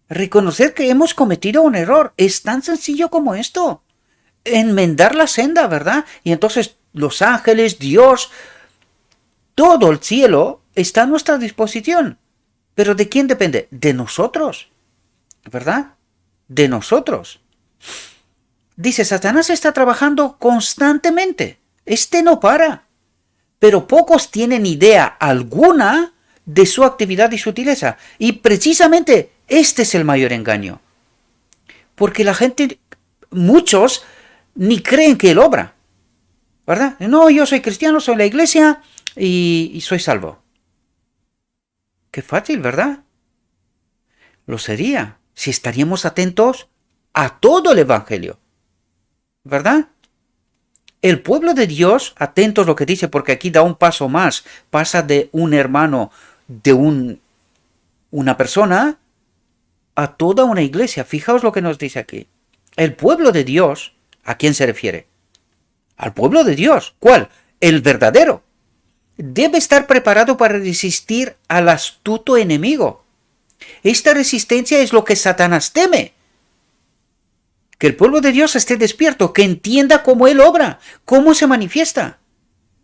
reconocer que hemos cometido un error. Es tan sencillo como esto. Enmendar la senda, ¿verdad? Y entonces los ángeles, Dios, todo el cielo está a nuestra disposición. ¿Pero de quién depende? De nosotros, ¿verdad? De nosotros. Dice, Satanás está trabajando constantemente. Este no para. Pero pocos tienen idea alguna de su actividad y sutileza. Y precisamente este es el mayor engaño. Porque la gente, muchos, ni creen que él obra. ¿Verdad? No, yo soy cristiano, soy la iglesia y soy salvo. Qué fácil, ¿verdad? Lo sería si estaríamos atentos a todo el Evangelio. ¿Verdad? El pueblo de Dios, atentos a lo que dice, porque aquí da un paso más, pasa de un hermano, de una persona, a toda una iglesia. Fijaos lo que nos dice aquí. El pueblo de Dios, ¿a quién se refiere? Al pueblo de Dios. ¿Cuál? El verdadero. Debe estar preparado para resistir al astuto enemigo. Esta resistencia es lo que Satanás teme. Que el pueblo de Dios esté despierto, que entienda cómo Él obra, cómo se manifiesta.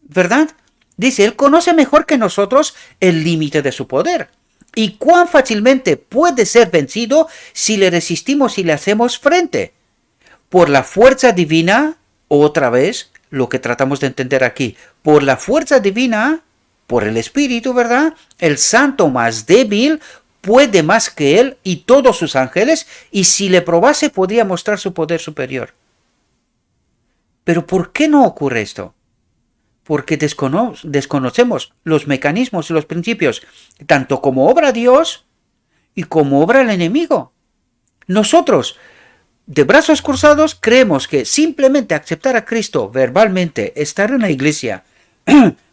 ¿Verdad? Dice, Él conoce mejor que nosotros el límite de su poder. Y cuán fácilmente puede ser vencido si le resistimos y le hacemos frente. Por la fuerza divina, otra vez, lo que tratamos de entender aquí, por la fuerza divina, por el Espíritu, ¿verdad? El santo más débil puede más que él y todos sus ángeles, y si le probase podría mostrar su poder superior. Pero ¿por qué no ocurre esto? Porque desconocemos los mecanismos y los principios, tanto como obra Dios y como obra el enemigo. Nosotros, de brazos cruzados, creemos que simplemente aceptar a Cristo verbalmente, estar en la iglesia,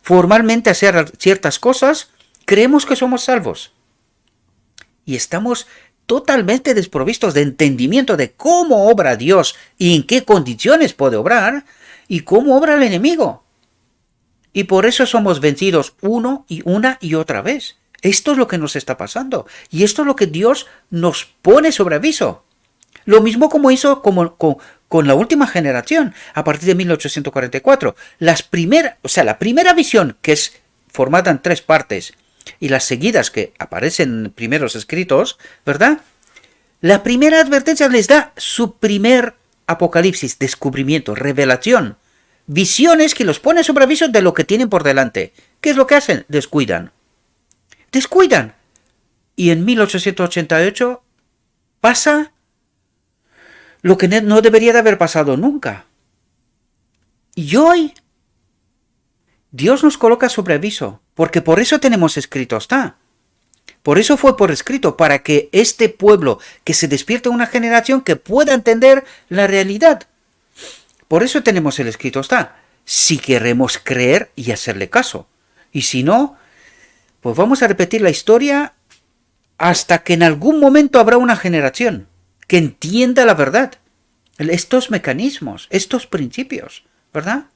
formalmente hacer ciertas cosas, creemos que somos salvos. Y estamos totalmente desprovistos de entendimiento de cómo obra Dios y en qué condiciones puede obrar, y cómo obra el enemigo. Y por eso somos vencidos una y otra vez. Esto es lo que nos está pasando. Y esto es lo que Dios nos pone sobre aviso. Lo mismo como hizo con la última generación, a partir de 1844. La primera visión, que es formada en 3 partes, y las seguidas que aparecen en primeros escritos, ¿verdad? La primera advertencia les da su primer apocalipsis, descubrimiento, revelación. Visiones que los ponen sobre aviso de lo que tienen por delante. ¿Qué es lo que hacen? Descuidan. Descuidan. Y en 1888 pasa lo que no debería de haber pasado nunca. Y hoy Dios nos coloca sobre aviso, porque por eso tenemos escrito está. Por eso fue por escrito, para que este pueblo, que se despierte una generación que pueda entender la realidad. Por eso tenemos el escrito está, si queremos creer y hacerle caso. Y si no, pues vamos a repetir la historia hasta que en algún momento habrá una generación que entienda la verdad, estos mecanismos, estos principios, ¿verdad?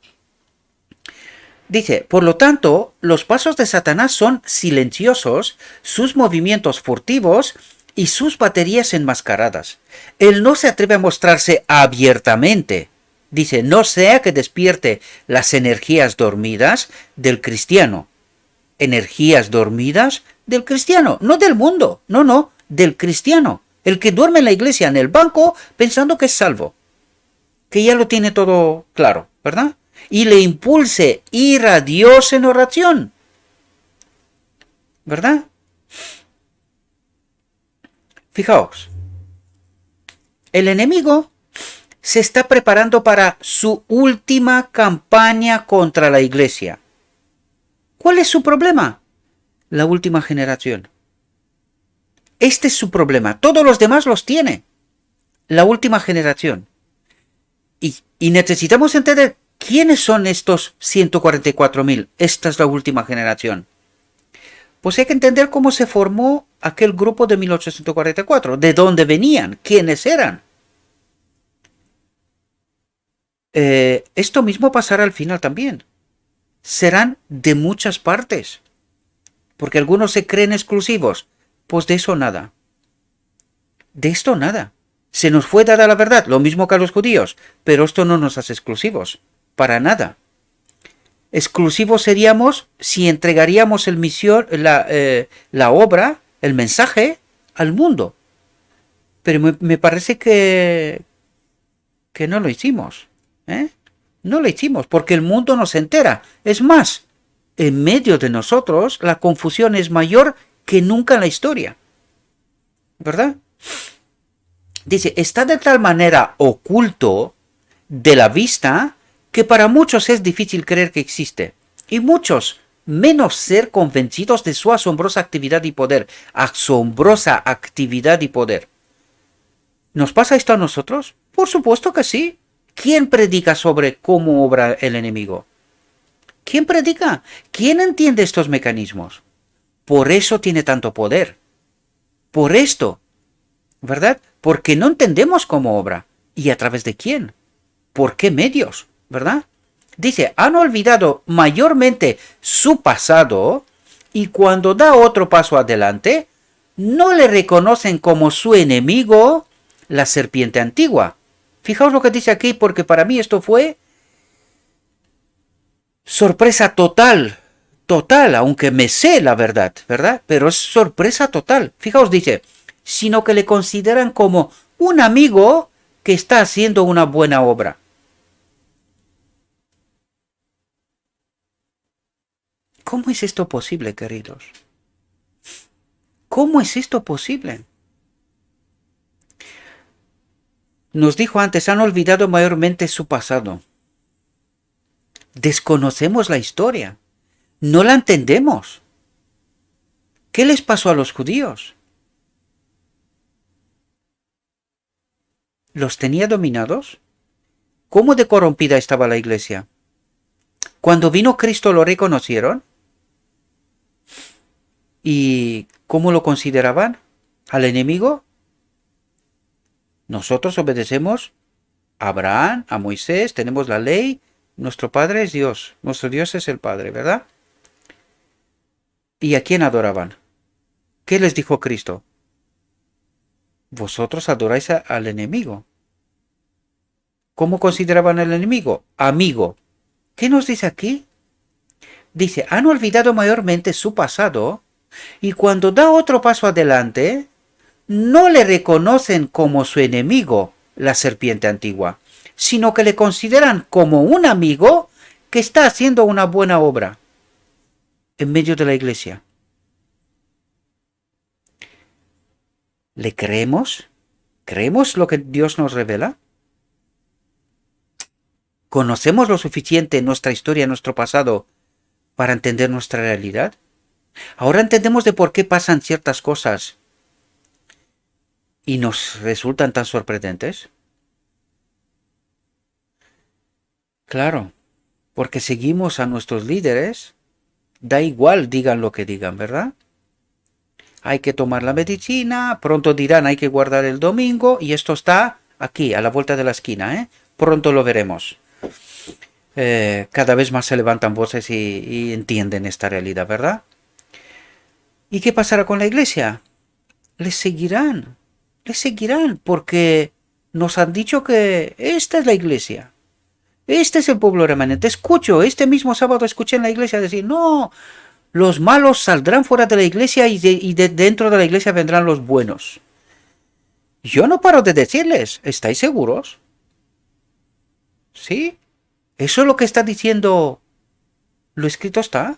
Dice, por lo tanto, los pasos de Satanás son silenciosos, sus movimientos furtivos y sus baterías enmascaradas. Él no se atreve a mostrarse abiertamente. Dice, no sea que despierte las energías dormidas del cristiano. Energías dormidas del cristiano, no del mundo, no, del cristiano. El que duerme en la iglesia, en el banco, pensando que es salvo. Que ya lo tiene todo claro, ¿verdad? Y le impulse ir a Dios en oración. ¿Verdad? Fijaos, el enemigo se está preparando para su última campaña contra la iglesia. ¿Cuál es su problema? La última generación. Este es su problema. Todos los demás los tiene. La última generación. Y necesitamos entender quiénes son estos 144.000. Esta es la última generación. Pues hay que entender cómo se formó aquel grupo de 1844. De dónde venían. Quiénes eran. Esto mismo pasará al final también. Serán de muchas partes. Porque algunos se creen exclusivos. Pues de eso nada. De esto nada. Se nos fue dada la verdad, lo mismo que a los judíos, pero esto no nos hace exclusivos. Para nada. Exclusivos seríamos si entregaríamos la obra, el mensaje, al mundo. Pero me parece que no lo hicimos. No lo hicimos, porque el mundo nos entera. Es más, en medio de nosotros la confusión es mayor que nunca en la historia. ¿Verdad? Dice, está de tal manera oculto de la vista que para muchos es difícil creer que existe. Y muchos, menos ser convencidos de su asombrosa actividad y poder. Asombrosa actividad y poder. ¿Nos pasa esto a nosotros? Por supuesto que sí. ¿Quién predica sobre cómo obra el enemigo? ¿Quién predica? ¿Quién entiende estos mecanismos? Por eso tiene tanto poder. Por esto. ¿Verdad? Porque no entendemos cómo obra. ¿Y a través de quién? ¿Por qué medios? ¿Verdad? Dice, han olvidado mayormente su pasado y cuando da otro paso adelante, no le reconocen como su enemigo, la serpiente antigua. Fijaos lo que dice aquí, porque para mí esto fue sorpresa total, aunque me sé la verdad, ¿verdad? Pero es sorpresa total. Fijaos, dice, sino que le consideran como un amigo que está haciendo una buena obra. ¿Cómo es esto posible, queridos? ¿Cómo es esto posible? Nos dijo antes, han olvidado mayormente su pasado. Desconocemos la historia. No la entendemos. ¿Qué les pasó a los judíos? ¿Los tenía dominados? ¿Cómo de corrompida estaba la iglesia? Cuando vino Cristo, ¿lo reconocieron? ¿Y cómo lo consideraban? ¿Al enemigo? Nosotros obedecemos a Abraham, a Moisés, tenemos la ley, Nuestro Padre es Dios, nuestro Dios es el Padre, ¿verdad? ¿Y a quién adoraban? ¿Qué les dijo Cristo? Vosotros adoráis al enemigo. ¿Cómo consideraban al enemigo? Amigo. ¿Qué nos dice aquí? Dice, han olvidado mayormente su pasado y cuando da otro paso adelante, no le reconocen como su enemigo, la serpiente antigua, sino que le consideran como un amigo que está haciendo una buena obra en medio de la iglesia. ¿Le creemos? ¿Creemos lo que Dios nos revela? ¿Conocemos lo suficiente en nuestra historia, en nuestro pasado, para entender nuestra realidad? Ahora entendemos de por qué pasan ciertas cosas y nos resultan tan sorprendentes. Claro, porque seguimos a nuestros líderes, da igual digan lo que digan, ¿verdad? Hay que tomar la medicina, pronto dirán hay que guardar el domingo y esto está aquí, a la vuelta de la esquina, ¿eh? Pronto lo veremos. Cada vez más se levantan voces y entienden esta realidad, ¿verdad? ¿Y qué pasará con la iglesia? Les seguirán, porque nos han dicho que esta es la iglesia, este es el pueblo remanente. Este mismo sábado escuché en la iglesia decir, no, los malos saldrán fuera de la iglesia y dentro de la iglesia vendrán los buenos. Yo no paro de decirles, ¿estáis seguros? ¿Sí? ¿Eso es lo que está diciendo lo escrito está?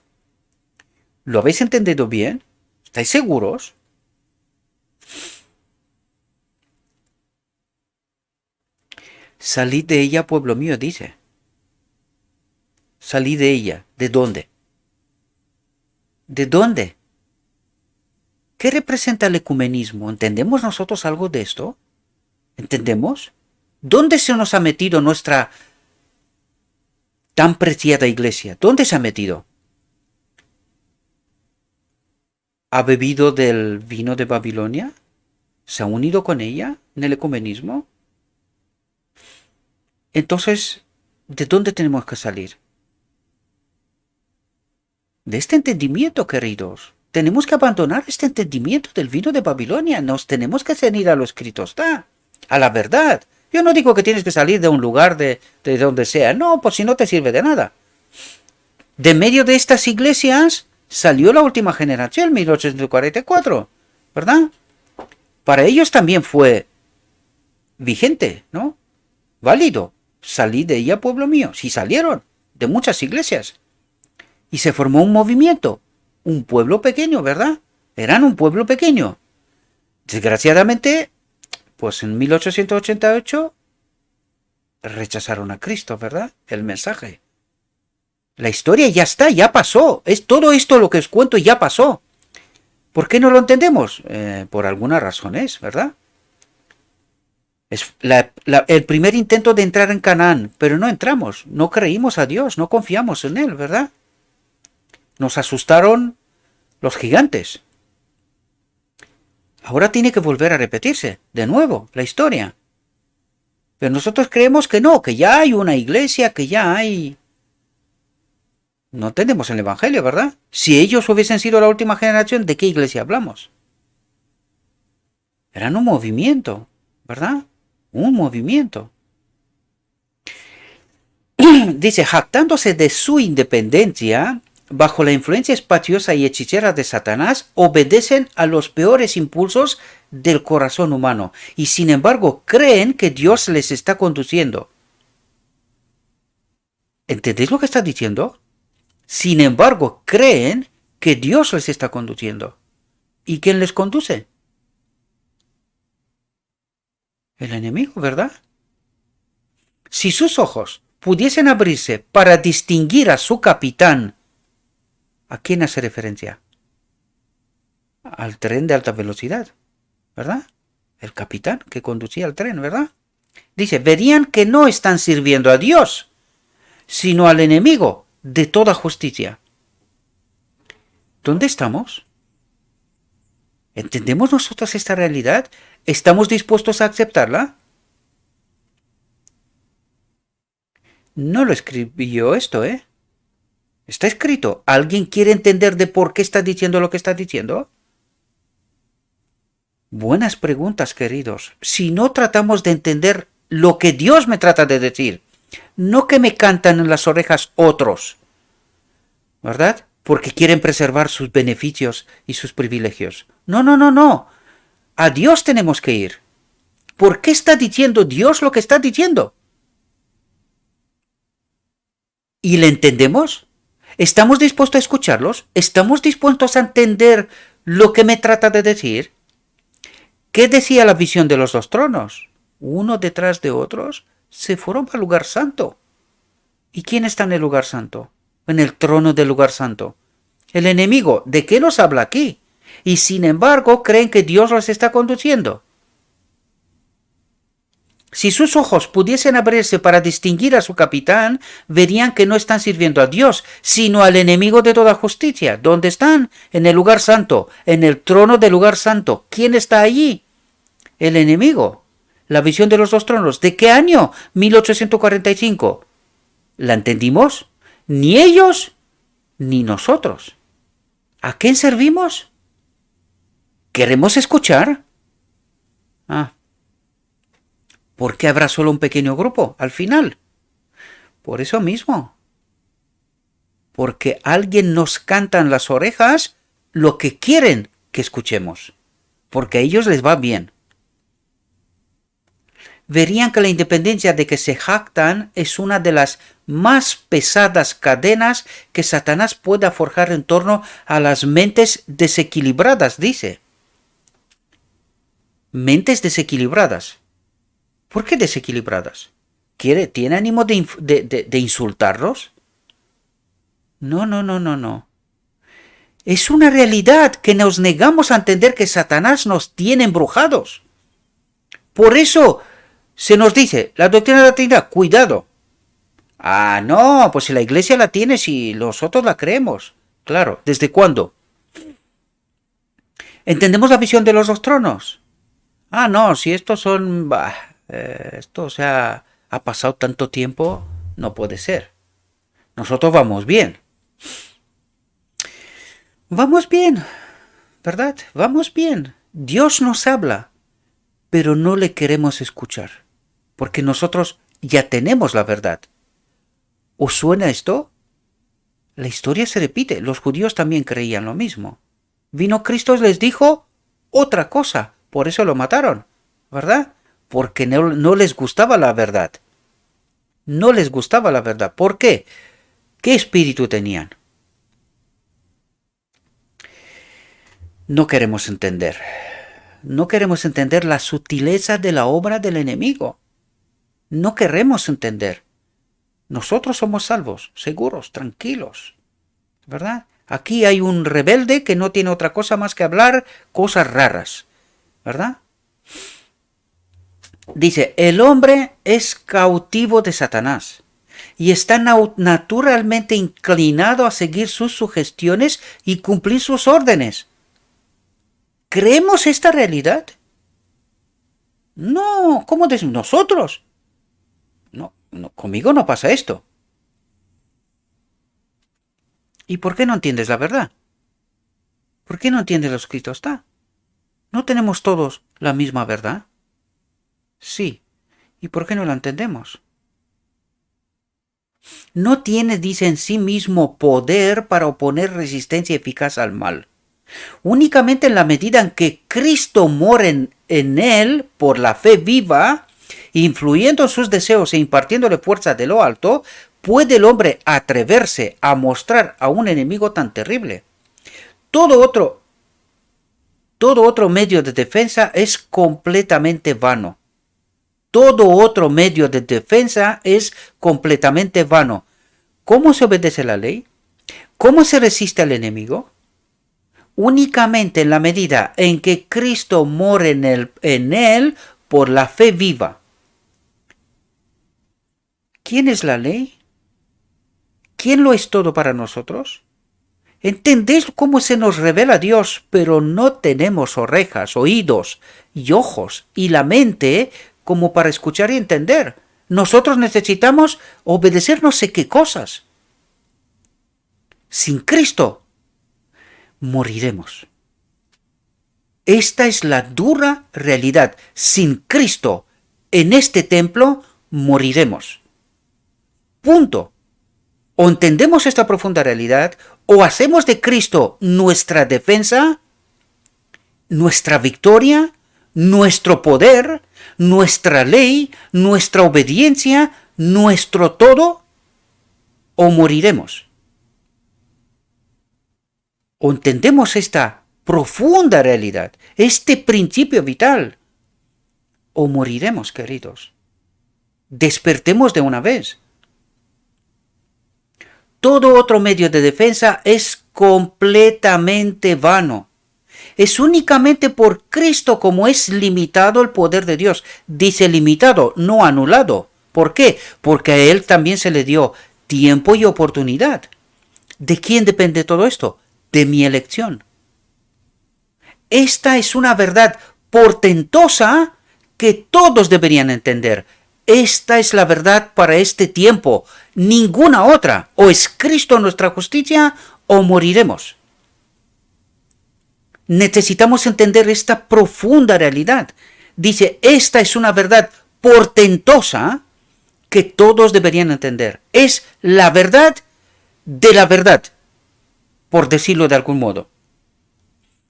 ¿Lo habéis entendido bien? ¿Estáis seguros? Salid de ella, pueblo mío, dice. Salid de ella. ¿De dónde? ¿De dónde? ¿Qué representa el ecumenismo? ¿Entendemos nosotros algo de esto? ¿Entendemos? ¿Dónde se nos ha metido nuestra tan preciada iglesia? ¿Dónde se ha metido? ¿Ha bebido del vino de Babilonia? ¿Se ha unido con ella en el ecumenismo? Entonces, ¿de dónde tenemos que salir? De este entendimiento, queridos. Tenemos que abandonar este entendimiento del vino de Babilonia. Nos tenemos que ceñir a lo escrito está, a la verdad. Yo no digo que tienes que salir de un lugar de donde sea. No, pues si no te sirve de nada. De medio de estas iglesias salió la última generación, 1844, ¿verdad? Para ellos también fue vigente, ¿no? Válido. Salí de ella, pueblo mío. Sí salieron de muchas iglesias. Y se formó un movimiento. Un pueblo pequeño, ¿verdad? Eran un pueblo pequeño. Desgraciadamente, pues en 1888 rechazaron a Cristo, ¿verdad? El mensaje. La historia ya está, ya pasó. Es todo esto lo que os cuento ya pasó. ¿Por qué no lo entendemos? Por algunas razones, ¿verdad? Es el primer intento de entrar en Canaán, pero no entramos, no creímos a Dios, no confiamos en Él, ¿verdad? Nos asustaron los gigantes. Ahora tiene que volver a repetirse, de nuevo, la historia. Pero nosotros creemos que no, que ya hay una iglesia, que ya hay... No entendemos el Evangelio, ¿verdad? Si ellos hubiesen sido la última generación, ¿de qué iglesia hablamos? Eran un movimiento, ¿verdad? Un movimiento. Dice, jactándose de su independencia, bajo la influencia espaciosa y hechicera de Satanás, obedecen a los peores impulsos del corazón humano y sin embargo creen que Dios les está conduciendo. ¿Entendéis lo que está diciendo? Sin embargo, creen que Dios les está conduciendo. ¿Y quién les conduce? El enemigo, ¿verdad? Si sus ojos pudiesen abrirse para distinguir a su capitán, ¿a quién hace referencia? Al tren de alta velocidad, ¿verdad? El capitán que conducía el tren, ¿verdad? Dice, verían que no están sirviendo a Dios, sino al enemigo de toda justicia. ¿Dónde estamos? ¿Entendemos nosotros esta realidad? ¿Estamos dispuestos a aceptarla? No lo escribió esto, ¿eh? Está escrito. ¿Alguien quiere entender de por qué está diciendo lo que está diciendo? Buenas preguntas, queridos. Si no tratamos de entender lo que Dios me trata de decir, no que me cantan en las orejas otros, ¿verdad? Porque quieren preservar sus beneficios y sus privilegios. No, no, no, no. A Dios tenemos que ir. ¿Por qué está diciendo Dios lo que está diciendo? ¿Y le entendemos? ¿Estamos dispuestos a escucharlos? ¿Estamos dispuestos a entender lo que me trata de decir? ¿Qué decía la visión de los dos tronos? Uno detrás de otros se fueron al lugar santo. ¿Y quién está en el lugar santo? En el trono del lugar santo. El enemigo. ¿De qué nos habla aquí? Y sin embargo creen que Dios los está conduciendo. Si sus ojos pudiesen abrirse para distinguir a su capitán, verían que no están sirviendo a Dios, sino al enemigo de toda justicia. ¿Dónde están? En el lugar santo, en el trono del lugar santo. ¿Quién está allí? El enemigo. La visión de los dos tronos. ¿De qué año? 1845. ¿La entendimos? Ni ellos, ni nosotros. ¿A quién servimos? ¿Queremos escuchar? Ah, ¿por qué habrá solo un pequeño grupo al final? Por eso mismo. Porque alguien nos canta en las orejas lo que quieren que escuchemos. Porque a ellos les va bien. Verían que la independencia de que se jactan es una de las más pesadas cadenas que Satanás pueda forjar en torno a las mentes desequilibradas, dice. Mentes desequilibradas. ¿Por qué desequilibradas? ¿Tiene ánimo de insultarlos? No, no, no, no, no. Es una realidad que nos negamos a entender que Satanás nos tiene embrujados. Por eso se nos dice, la doctrina de la Trinidad, cuidado. Ah, no, pues si la iglesia la tiene, si nosotros la creemos. Claro, ¿desde cuándo? ¿Entendemos la visión de los dos tronos? Ah, no, si estos son... esto ha pasado tanto tiempo, no puede ser. Nosotros vamos bien. Vamos bien, ¿verdad? Vamos bien. Dios nos habla, pero no le queremos escuchar, porque nosotros ya tenemos la verdad. ¿Os suena esto? La historia se repite. Los judíos también creían lo mismo. Vino Cristo y les dijo otra cosa. Por eso lo mataron, ¿verdad? Porque no les gustaba la verdad. No les gustaba la verdad. ¿Por qué? ¿Qué espíritu tenían? No queremos entender. No queremos entender la sutileza de la obra del enemigo. No queremos entender. Nosotros somos salvos, seguros, tranquilos, ¿verdad? Aquí hay un rebelde que no tiene otra cosa más que hablar cosas raras, ¿verdad? Dice, el hombre es cautivo de Satanás y está naturalmente inclinado a seguir sus sugestiones y cumplir sus órdenes. ¿Creemos esta realidad? No, ¿cómo decimos nosotros? No, conmigo no pasa esto. ¿Y por qué no entiendes la verdad? ¿Por qué no entiendes lo escrito está? ¿No tenemos todos la misma verdad? Sí. ¿Y por qué no la entendemos? No tiene, dice, en sí mismo poder para oponer resistencia eficaz al mal. Únicamente en la medida en que Cristo mora en él por la fe viva, influyendo en sus deseos e impartiéndole fuerza de lo alto, puede el hombre atreverse a mostrar a un enemigo tan terrible. Todo otro medio de defensa es completamente vano. Todo otro medio de defensa es completamente vano. ¿Cómo se obedece la ley? ¿Cómo se resiste al enemigo? Únicamente en la medida en que Cristo mora en él por la fe viva. ¿Quién es la ley? ¿Quién lo es todo para nosotros? ¿Entendéis cómo se nos revela Dios, pero no tenemos orejas, oídos y ojos y la mente como para escuchar y entender? nosotros necesitamos obedecer no sé qué cosas. Sin Cristo, moriremos. Esta es la dura realidad. Sin Cristo, en este templo, moriremos. Punto. O entendemos esta profunda realidad, o hacemos de Cristo nuestra defensa, nuestra victoria, nuestro poder, nuestra ley, nuestra obediencia, nuestro todo, o moriremos. O entendemos esta profunda realidad, este principio vital, o moriremos, queridos. Despertemos de una vez. Todo otro medio de defensa es completamente vano. Es únicamente por Cristo como es limitado el poder de Dios. Dice limitado, no anulado. ¿Por qué? Porque a Él también se le dio tiempo y oportunidad. ¿De quién depende todo esto? De mi elección. Esta es una verdad portentosa que todos deberían entender. Esta es la verdad para este tiempo, ninguna otra. O es Cristo nuestra justicia o moriremos. Necesitamos entender esta profunda realidad. Dice, esta es una verdad portentosa que todos deberían entender. Es la verdad de la verdad, por decirlo de algún modo.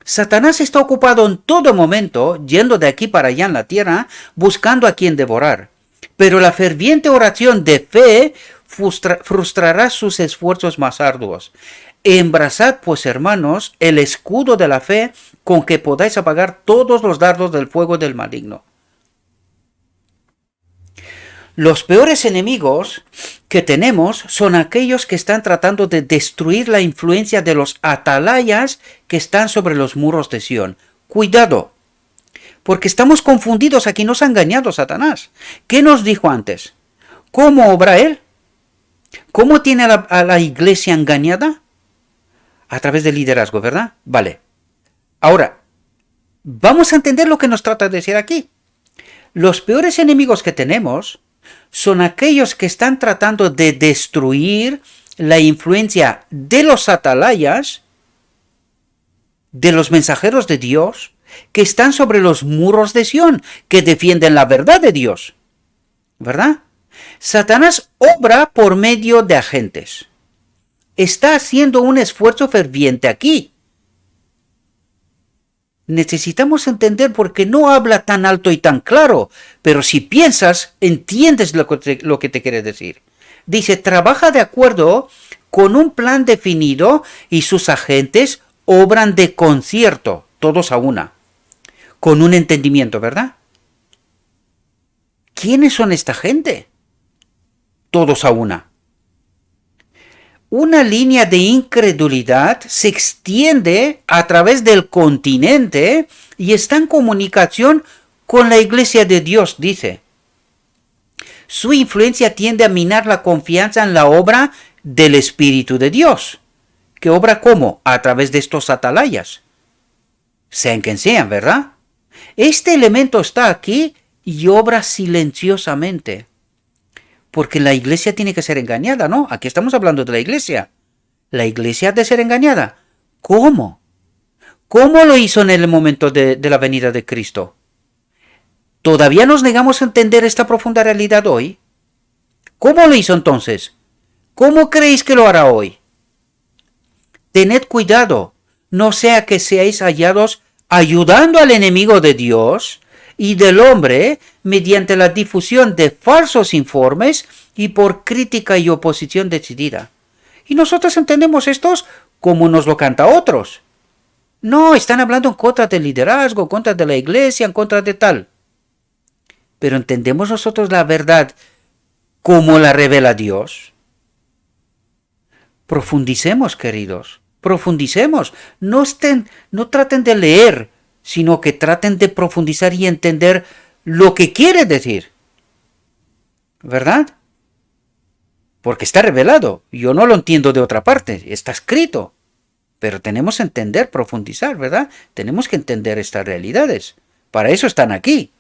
Satanás está ocupado en todo momento, yendo de aquí para allá en la tierra, buscando a quien devorar. Pero la ferviente oración de fe frustrará sus esfuerzos más arduos. Embrazad, pues, hermanos, el escudo de la fe con que podáis apagar todos los dardos del fuego del maligno. Los peores enemigos que tenemos son aquellos que están tratando de destruir la influencia de los atalayas que están sobre los muros de Sión. Cuidado, porque estamos confundidos aquí, nos ha engañado Satanás. ¿Qué nos dijo antes? ¿Cómo obra él? ¿Cómo tiene a la iglesia engañada? A través del liderazgo, ¿verdad? Vale. Ahora, vamos a entender lo que nos trata de decir aquí. Los peores enemigos que tenemos son aquellos que están tratando de destruir la influencia de los atalayas, de los mensajeros de Dios, que están sobre los muros de Sión, que defienden la verdad de Dios. ¿Verdad? Satanás obra por medio de agentes. Está haciendo un esfuerzo ferviente aquí. Necesitamos entender porque no habla tan alto y tan claro, pero si piensas, entiendes lo que te quiere decir. Dice, trabaja de acuerdo con un plan definido y sus agentes obran de concierto, todos a una, con un entendimiento, ¿verdad? ¿Quiénes son esta gente? Todos a una. Una línea de incredulidad se extiende a través del continente y está en comunicación con la iglesia de Dios, dice. Su influencia tiende a minar la confianza en la obra del Espíritu de Dios. ¿Qué obra cómo? A través de estos atalayas. Sean quien sean, ¿verdad? Este elemento está aquí y obra silenciosamente. Porque la iglesia tiene que ser engañada, ¿no? Aquí estamos hablando de la iglesia. La iglesia ha de ser engañada. ¿Cómo? ¿Cómo lo hizo en el momento de la venida de Cristo? ¿Todavía nos negamos a entender esta profunda realidad hoy? ¿Cómo lo hizo entonces? ¿Cómo creéis que lo hará hoy? Tened cuidado, no sea que seáis hallados ayudando al enemigo de Dios y del hombre mediante la difusión de falsos informes y por crítica y oposición decidida. Y nosotros entendemos estos como nos lo canta otros. No, están hablando en contra del liderazgo, en contra de la iglesia, en contra de tal. Pero entendemos nosotros la verdad como la revela Dios. Profundicemos, queridos, profundicemos. No traten de leer, sino que traten de profundizar y entender lo que quiere decir. ¿Verdad? Porque está revelado. Yo no lo entiendo de otra parte. Está escrito. Pero tenemos que entender, profundizar, ¿verdad? Tenemos que entender estas realidades. Para eso están aquí.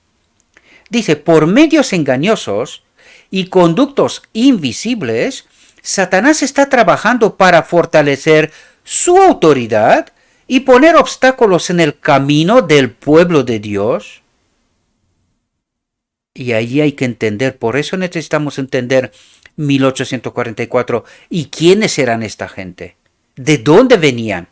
Dice, por medios engañosos y conductos invisibles, Satanás está trabajando para fortalecer su autoridad y poner obstáculos en el camino del pueblo de Dios. Y ahí hay que entender, por eso necesitamos entender 1844 y quiénes eran esta gente, de dónde venían,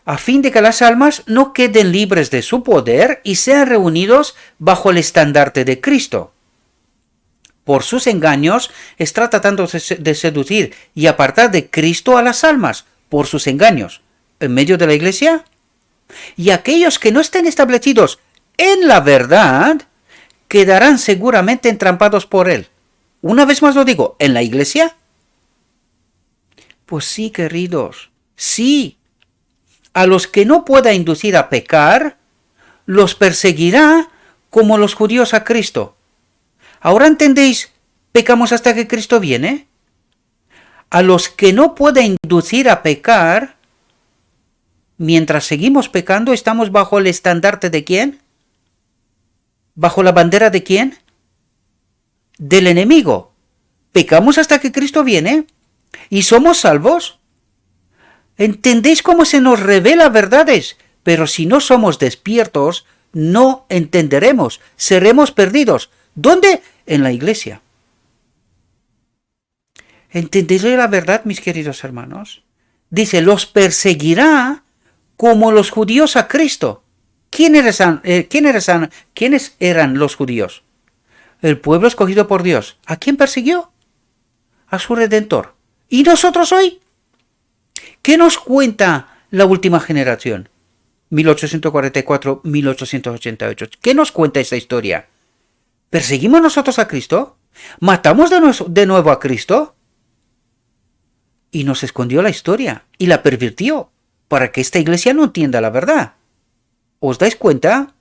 a fin de que las almas no queden libres de su poder y sean reunidos bajo el estandarte de Cristo. Por sus engaños está tratando de seducir y apartar de Cristo a las almas, por sus engaños, en medio de la iglesia. Y aquellos que no estén establecidos en la verdad quedarán seguramente entrampados por él. Una vez más lo digo, ¿en la iglesia? Pues sí, queridos, sí. A los que no pueda inducir a pecar, los perseguirá como los judíos a Cristo. ¿Ahora entendéis? ¿Pecamos hasta que Cristo viene? A los que no pueda inducir a pecar, mientras seguimos pecando, ¿estamos bajo el estandarte de quién? ¿Bajo la bandera de quién? Del enemigo. ¿Pecamos hasta que Cristo viene? ¿Y somos salvos? ¿Entendéis cómo se nos revela verdades? Pero si no somos despiertos, no entenderemos, seremos perdidos. ¿Dónde? En la iglesia. ¿Entendéis la verdad, mis queridos hermanos? Dice, los perseguirá como los judíos a Cristo. ¿Quiénes eran los judíos? El pueblo escogido por Dios. ¿A quién persiguió? A su Redentor. ¿Y nosotros hoy? ¿Qué nos cuenta la última generación? 1844-1888. ¿Qué nos cuenta esta historia? ¿Perseguimos nosotros a Cristo? ¿Matamos de nuevo a Cristo? Y nos escondió la historia y la pervirtió para que esta iglesia no entienda la verdad. ¿Os dais cuenta?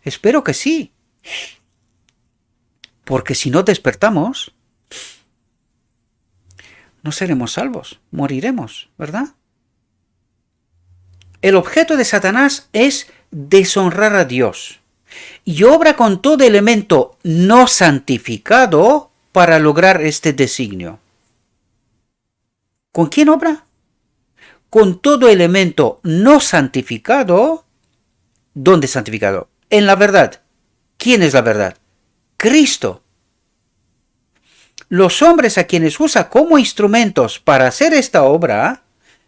Espero que sí. Porque si no despertamos, no seremos salvos, moriremos, ¿verdad? El objeto de Satanás es deshonrar a Dios y obra con todo elemento no santificado para lograr este designio. ¿Con quién obra? Con todo elemento no santificado. ¿Dónde santificado? En la verdad. ¿Quién es la verdad? Cristo. Los hombres a quienes usa como instrumentos para hacer esta obra,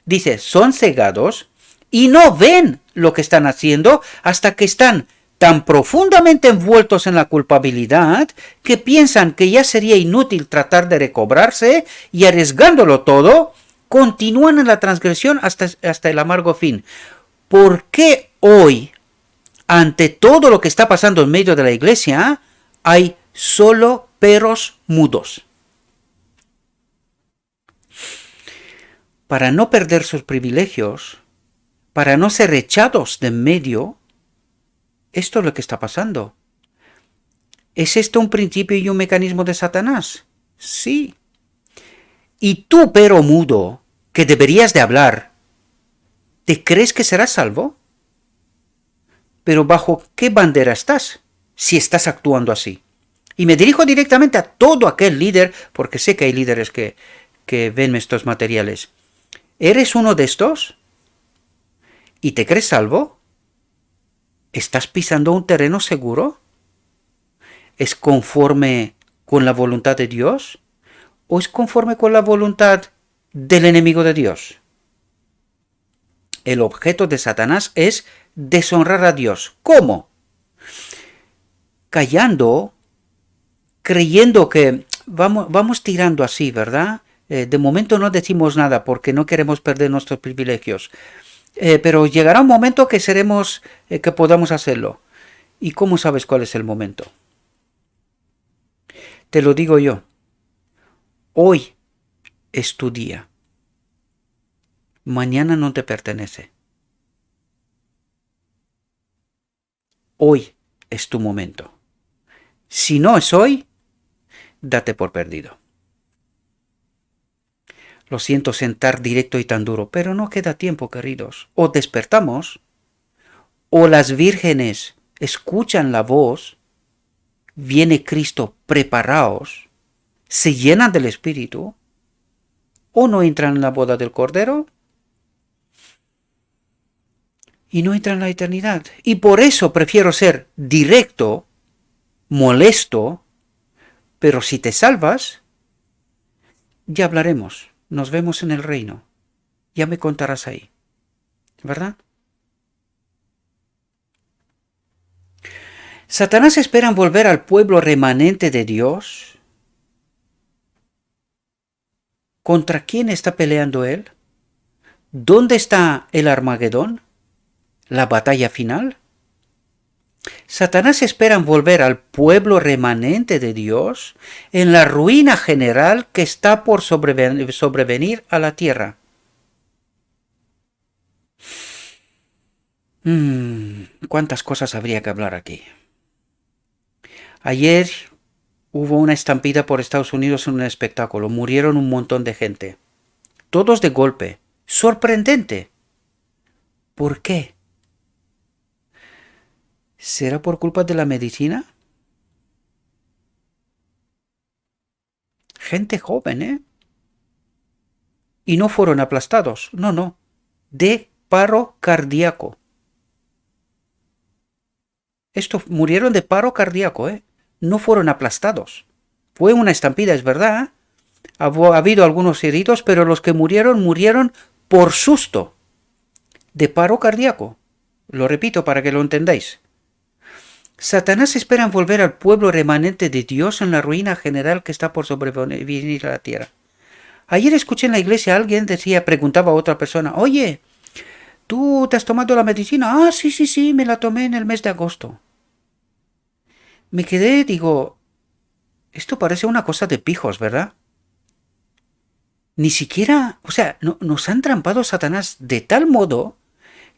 dice, son cegados y no ven lo que están haciendo hasta que están tan profundamente envueltos en la culpabilidad que piensan que ya sería inútil tratar de recobrarse y arriesgándolo todo, continúan en la transgresión hasta el amargo fin. ¿Por qué hoy, ante todo lo que está pasando en medio de la iglesia, hay solo perros mudos? Para no perder sus privilegios, para no ser echados de en medio, esto es lo que está pasando. ¿Es esto un principio y un mecanismo de Satanás? Sí. Y tú, pero mudo, que deberías de hablar, ¿te crees que serás salvo? Pero ¿bajo qué bandera estás si estás actuando así? Y me dirijo directamente a todo aquel líder, porque sé que hay líderes que ven estos materiales. ¿Eres uno de estos? ¿Y te crees salvo? ¿Estás pisando un terreno seguro? ¿Es conforme con la voluntad de Dios? ¿O es conforme con la voluntad del enemigo de Dios? El objeto de Satanás es deshonrar a Dios. ¿Cómo? Callando, creyendo que vamos tirando así, ¿verdad? De momento no decimos nada porque no queremos perder nuestros privilegios. Pero llegará un momento que que podamos hacerlo. ¿Y cómo sabes cuál es el momento? Te lo digo yo. Hoy es tu día. Mañana no te pertenece. Hoy es tu momento. Si no es hoy, date por perdido. Lo siento sentar directo y tan duro, pero no queda tiempo, queridos. O despertamos, o las vírgenes escuchan la voz viene Cristo, preparaos, se llenan del Espíritu, o no entran en la boda del Cordero y no entran en la eternidad. Y por eso prefiero ser directo, molesto, pero si te salvas, ya hablaremos, nos vemos en el reino, ya me contarás ahí, ¿verdad? Satanás espera volver al pueblo remanente de Dios. ¿Contra quién está peleando él? ¿Dónde está el Armagedón? ¿La batalla final? Satanás espera volver al pueblo remanente de Dios en la ruina general que está por sobrevenir a la tierra. ¿Cuántas cosas habría que hablar aquí? Ayer hubo una estampida por Estados Unidos en un espectáculo. Murieron un montón de gente. Todos de golpe. Sorprendente. ¿Por qué? ¿Será por culpa de la medicina? Gente joven, ¿eh? Y no fueron aplastados. No, no. De paro cardíaco. Estos murieron de paro cardíaco, ¿eh? No fueron aplastados. Fue una estampida, es verdad. Ha habido algunos heridos, pero los que murieron por susto. De paro cardíaco. Lo repito para que lo entendáis. Satanás espera volver al pueblo remanente de Dios en la ruina general que está por sobrevenir a la tierra. Ayer escuché en la iglesia a alguien preguntaba a otra persona, oye, ¿tú te has tomado la medicina? Ah, sí, me la tomé en el mes de agosto. Me quedé, digo, esto parece una cosa de pijos, ¿verdad? Ni siquiera, o sea, nos han trampado Satanás de tal modo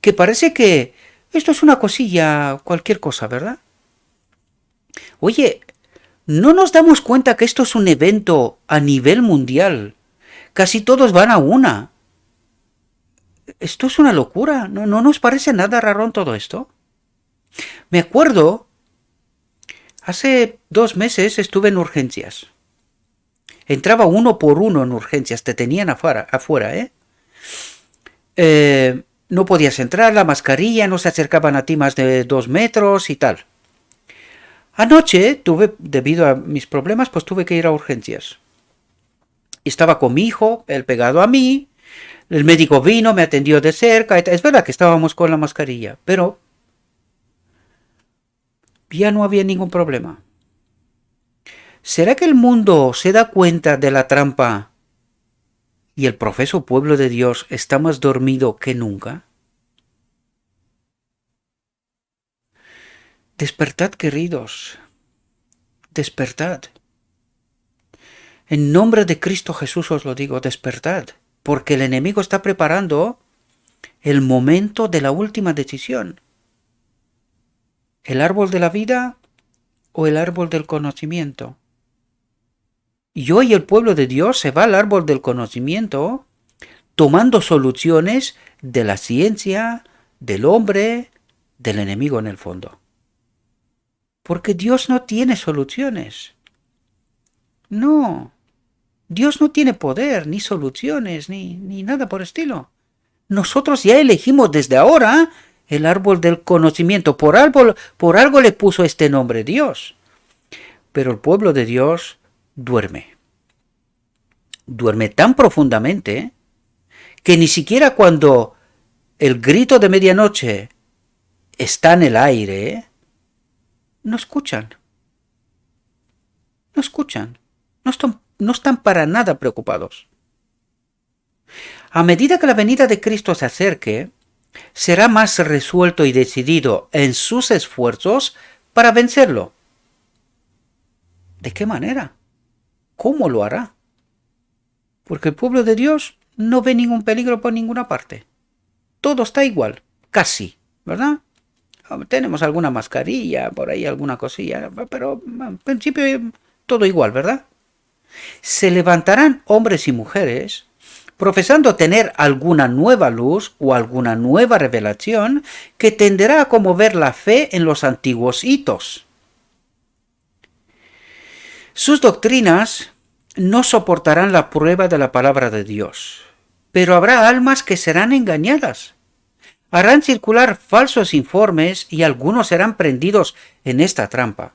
que parece que esto es una cosilla, cualquier cosa, ¿verdad? Oye, ¿no nos damos cuenta que esto es un evento a nivel mundial? Casi todos van a una. Esto es una locura. ¿No nos parece nada raro en todo esto? Me acuerdo, hace 2 meses estuve en urgencias. Entraba uno por uno en urgencias, te tenían afuera, ¿eh? No podías entrar, la mascarilla, no se acercaban a ti más de 2 metros y tal. Anoche debido a mis problemas, pues tuve que ir a urgencias. Estaba con mi hijo, él pegado a mí, el médico vino, me atendió de cerca, es verdad que estábamos con la mascarilla, pero ya no había ningún problema. ¿Será que el mundo se da cuenta de la trampa y el profeso pueblo de Dios está más dormido que nunca? Despertad, queridos, despertad. En nombre de Cristo Jesús os lo digo, despertad, porque el enemigo está preparando el momento de la última decisión. ¿El árbol de la vida o el árbol del conocimiento? Y hoy el pueblo de Dios se va al árbol del conocimiento tomando soluciones de la ciencia, del hombre, del enemigo en el fondo. Porque Dios no tiene soluciones. No. Dios no tiene poder, ni soluciones, ni nada por estilo. Nosotros ya elegimos desde ahora el árbol del conocimiento. Por algo le puso este nombre Dios. Pero el pueblo de Dios duerme. Duerme tan profundamente que ni siquiera cuando el grito de medianoche está en el aire, no escuchan. No escuchan. No están para nada preocupados. A medida que la venida de Cristo se acerque, será más resuelto y decidido en sus esfuerzos para vencerlo. ¿De qué manera? ¿Cómo lo hará? Porque el pueblo de Dios no ve ningún peligro por ninguna parte. Todo está igual, casi, ¿verdad? Tenemos alguna mascarilla, por ahí alguna cosilla, pero en principio todo igual, ¿verdad? Se levantarán hombres y mujeres profesando tener alguna nueva luz o alguna nueva revelación que tenderá a conmover la fe en los antiguos hitos. Sus doctrinas no soportarán la prueba de la palabra de Dios, pero habrá almas que serán engañadas. Harán circular falsos informes y algunos serán prendidos en esta trampa.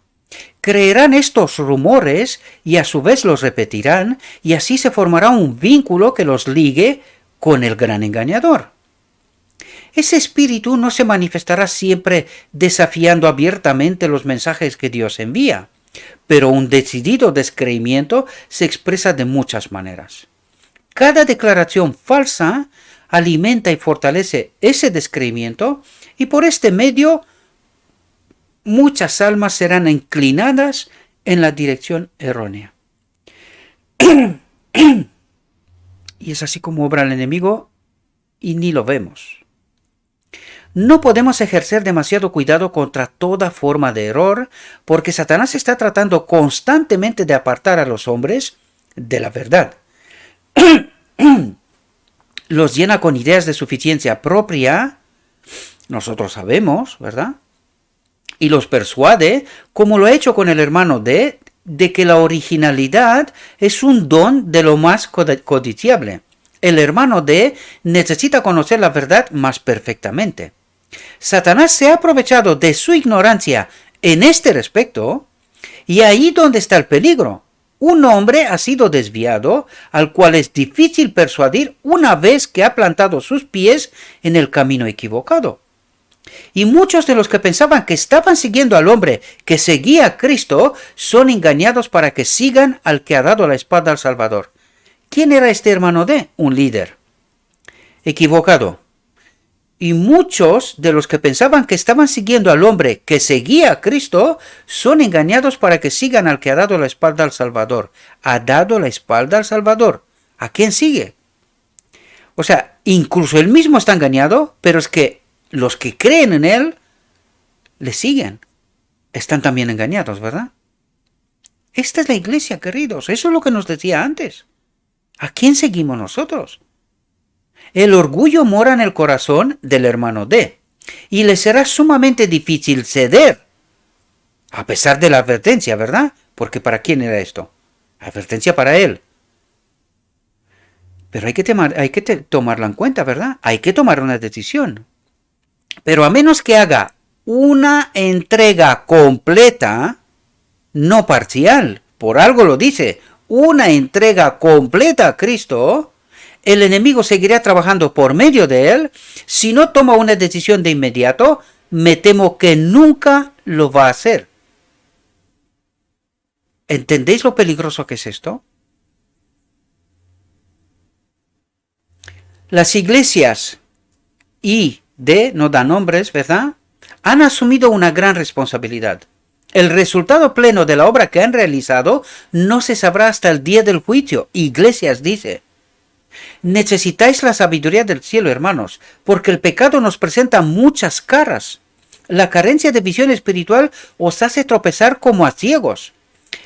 Creerán estos rumores y a su vez los repetirán, y así se formará un vínculo que los ligue con el gran engañador. Ese espíritu no se manifestará siempre desafiando abiertamente los mensajes que Dios envía, pero un decidido descreimiento se expresa de muchas maneras. Cada declaración falsa alimenta y fortalece ese descreimiento, y por este medio muchas almas serán inclinadas en la dirección errónea. Y es así como obra el enemigo y ni lo vemos. No podemos ejercer demasiado cuidado contra toda forma de error, porque Satanás está tratando constantemente de apartar a los hombres de la verdad. Los llena con ideas de suficiencia propia, nosotros sabemos, ¿verdad? Y los persuade, como lo ha hecho con el hermano de que la originalidad es un don de lo más codiciable. El hermano D necesita conocer la verdad más perfectamente. Satanás se ha aprovechado de su ignorancia en este respecto, y ahí donde está el peligro. Un hombre ha sido desviado, al cual es difícil persuadir una vez que ha plantado sus pies en el camino equivocado. Y muchos de los que pensaban que estaban siguiendo al hombre que seguía a Cristo son engañados para que sigan al que ha dado la espalda al Salvador. ¿Quién era este hermano D? Un líder. Equivocado. Y muchos de los que pensaban que estaban siguiendo al hombre que seguía a Cristo son engañados para que sigan al que ha dado la espalda al Salvador. ¿Ha dado la espalda al Salvador? ¿A quién sigue? O sea, incluso él mismo está engañado, pero es que los que creen en él le siguen. Están también engañados, ¿verdad? Esta es la iglesia, queridos. Eso es lo que nos decía antes. ¿A quién seguimos nosotros? El orgullo mora en el corazón del hermano D, y le será sumamente difícil ceder, a pesar de la advertencia, ¿verdad? Porque ¿para quién era esto? Advertencia para él. Pero hay que tomarla en cuenta, ¿verdad? Hay que tomar una decisión. Pero a menos que haga una entrega completa, no parcial, por algo lo dice, una entrega completa a Cristo, el enemigo seguirá trabajando por medio de él. Si no toma una decisión de inmediato, me temo que nunca lo va a hacer. ¿Entendéis lo peligroso que es esto? Las iglesias I, D, no dan nombres, ¿verdad? Han asumido una gran responsabilidad. El resultado pleno de la obra que han realizado no se sabrá hasta el día del juicio. Iglesias dice: necesitáis la sabiduría del cielo, hermanos, porque el pecado nos presenta muchas caras. La carencia de visión espiritual os hace tropezar como a ciegos.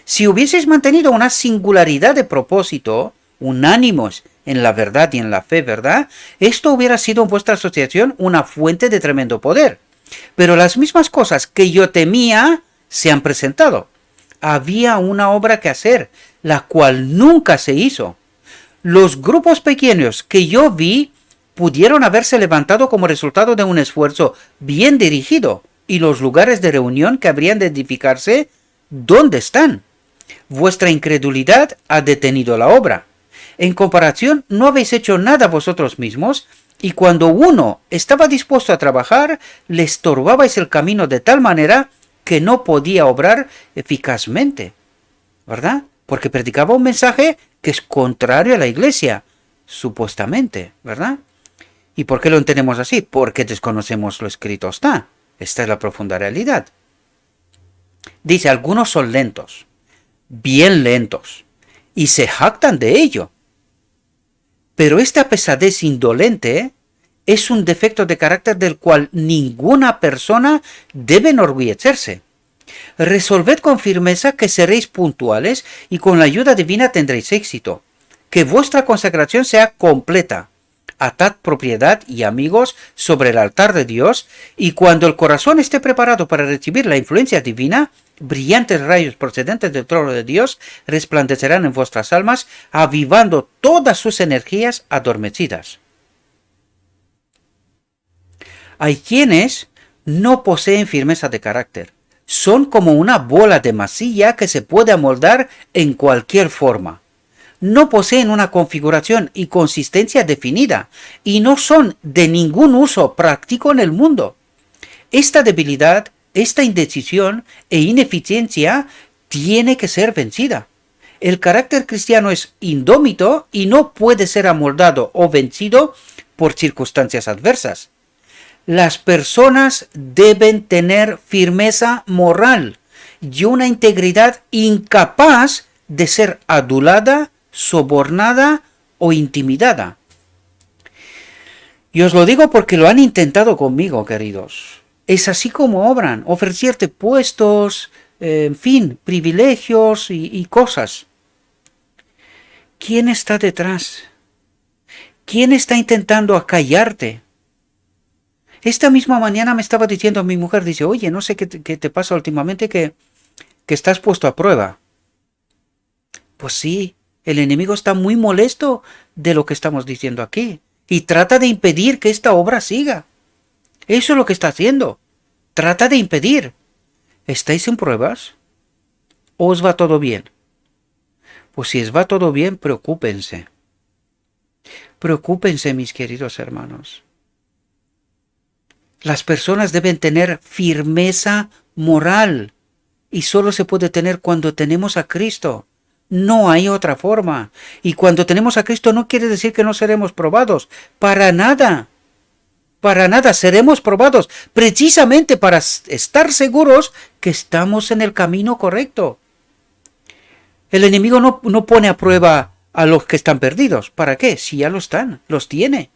Si hubieseis mantenido una singularidad de propósito, unánimos en la verdad y en la fe, ¿verdad? Esto hubiera sido en vuestra asociación una fuente de tremendo poder. Pero las mismas cosas que yo temía se han presentado. Había una obra que hacer, la cual nunca se hizo. Los grupos pequeños que yo vi pudieron haberse levantado como resultado de un esfuerzo bien dirigido, y los lugares de reunión que habrían de edificarse, ¿dónde están? Vuestra incredulidad ha detenido la obra. En comparación, no habéis hecho nada vosotros mismos, y cuando uno estaba dispuesto a trabajar, le estorbabais el camino de tal manera que no podía obrar eficazmente, ¿verdad? Porque predicaba un mensaje que es contrario a la iglesia, supuestamente, ¿verdad? ¿Y por qué lo entendemos así? Porque desconocemos lo escrito está. Esta es la profunda realidad. Dice, algunos son lentos, bien lentos, y se jactan de ello. Pero esta pesadez indolente es un defecto de carácter del cual ninguna persona debe enorgullecerse. Resolved con firmeza que seréis puntuales y con la ayuda divina tendréis éxito. Que vuestra consagración sea completa. atad propiedad y amigos sobre el altar de Dios, y cuando el corazón esté preparado para recibir la influencia divina, brillantes rayos procedentes del trono de Dios resplandecerán en vuestras almas, avivando todas sus energías adormecidas. Hay quienes no poseen firmeza de carácter. Son como una bola de masilla que se puede amoldar en cualquier forma. No poseen una configuración y consistencia definida y no son de ningún uso práctico en el mundo. Esta debilidad, esta indecisión e ineficiencia tiene que ser vencida. El carácter cristiano es indómito y no puede ser amoldado o vencido por circunstancias adversas. Las personas deben tener firmeza moral y una integridad incapaz de ser adulada, sobornada o intimidada. Y os lo digo porque lo han intentado conmigo, queridos. Es así como obran, ofrecerte puestos, en fin, privilegios y cosas. ¿Quién está detrás? ¿Quién está intentando acallarte? Esta misma mañana me estaba diciendo mi mujer, dice, oye, no sé qué te pasa últimamente que estás puesto a prueba. Pues sí, el enemigo está muy molesto de lo que estamos diciendo aquí y trata de impedir que esta obra siga. Eso es lo que está haciendo. Trata de impedir. ¿Estáis en pruebas? ¿O os va todo bien? Pues si os va todo bien, preocúpense. Preocúpense, mis queridos hermanos. Las personas deben tener firmeza moral y solo se puede tener cuando tenemos a Cristo. No hay otra forma. Y cuando tenemos a Cristo no quiere decir que no seremos probados. Para nada. Para nada seremos probados. Precisamente para estar seguros que estamos en el camino correcto. El enemigo no pone a prueba a los que están perdidos. ¿Para qué? Si ya lo están, los tiene.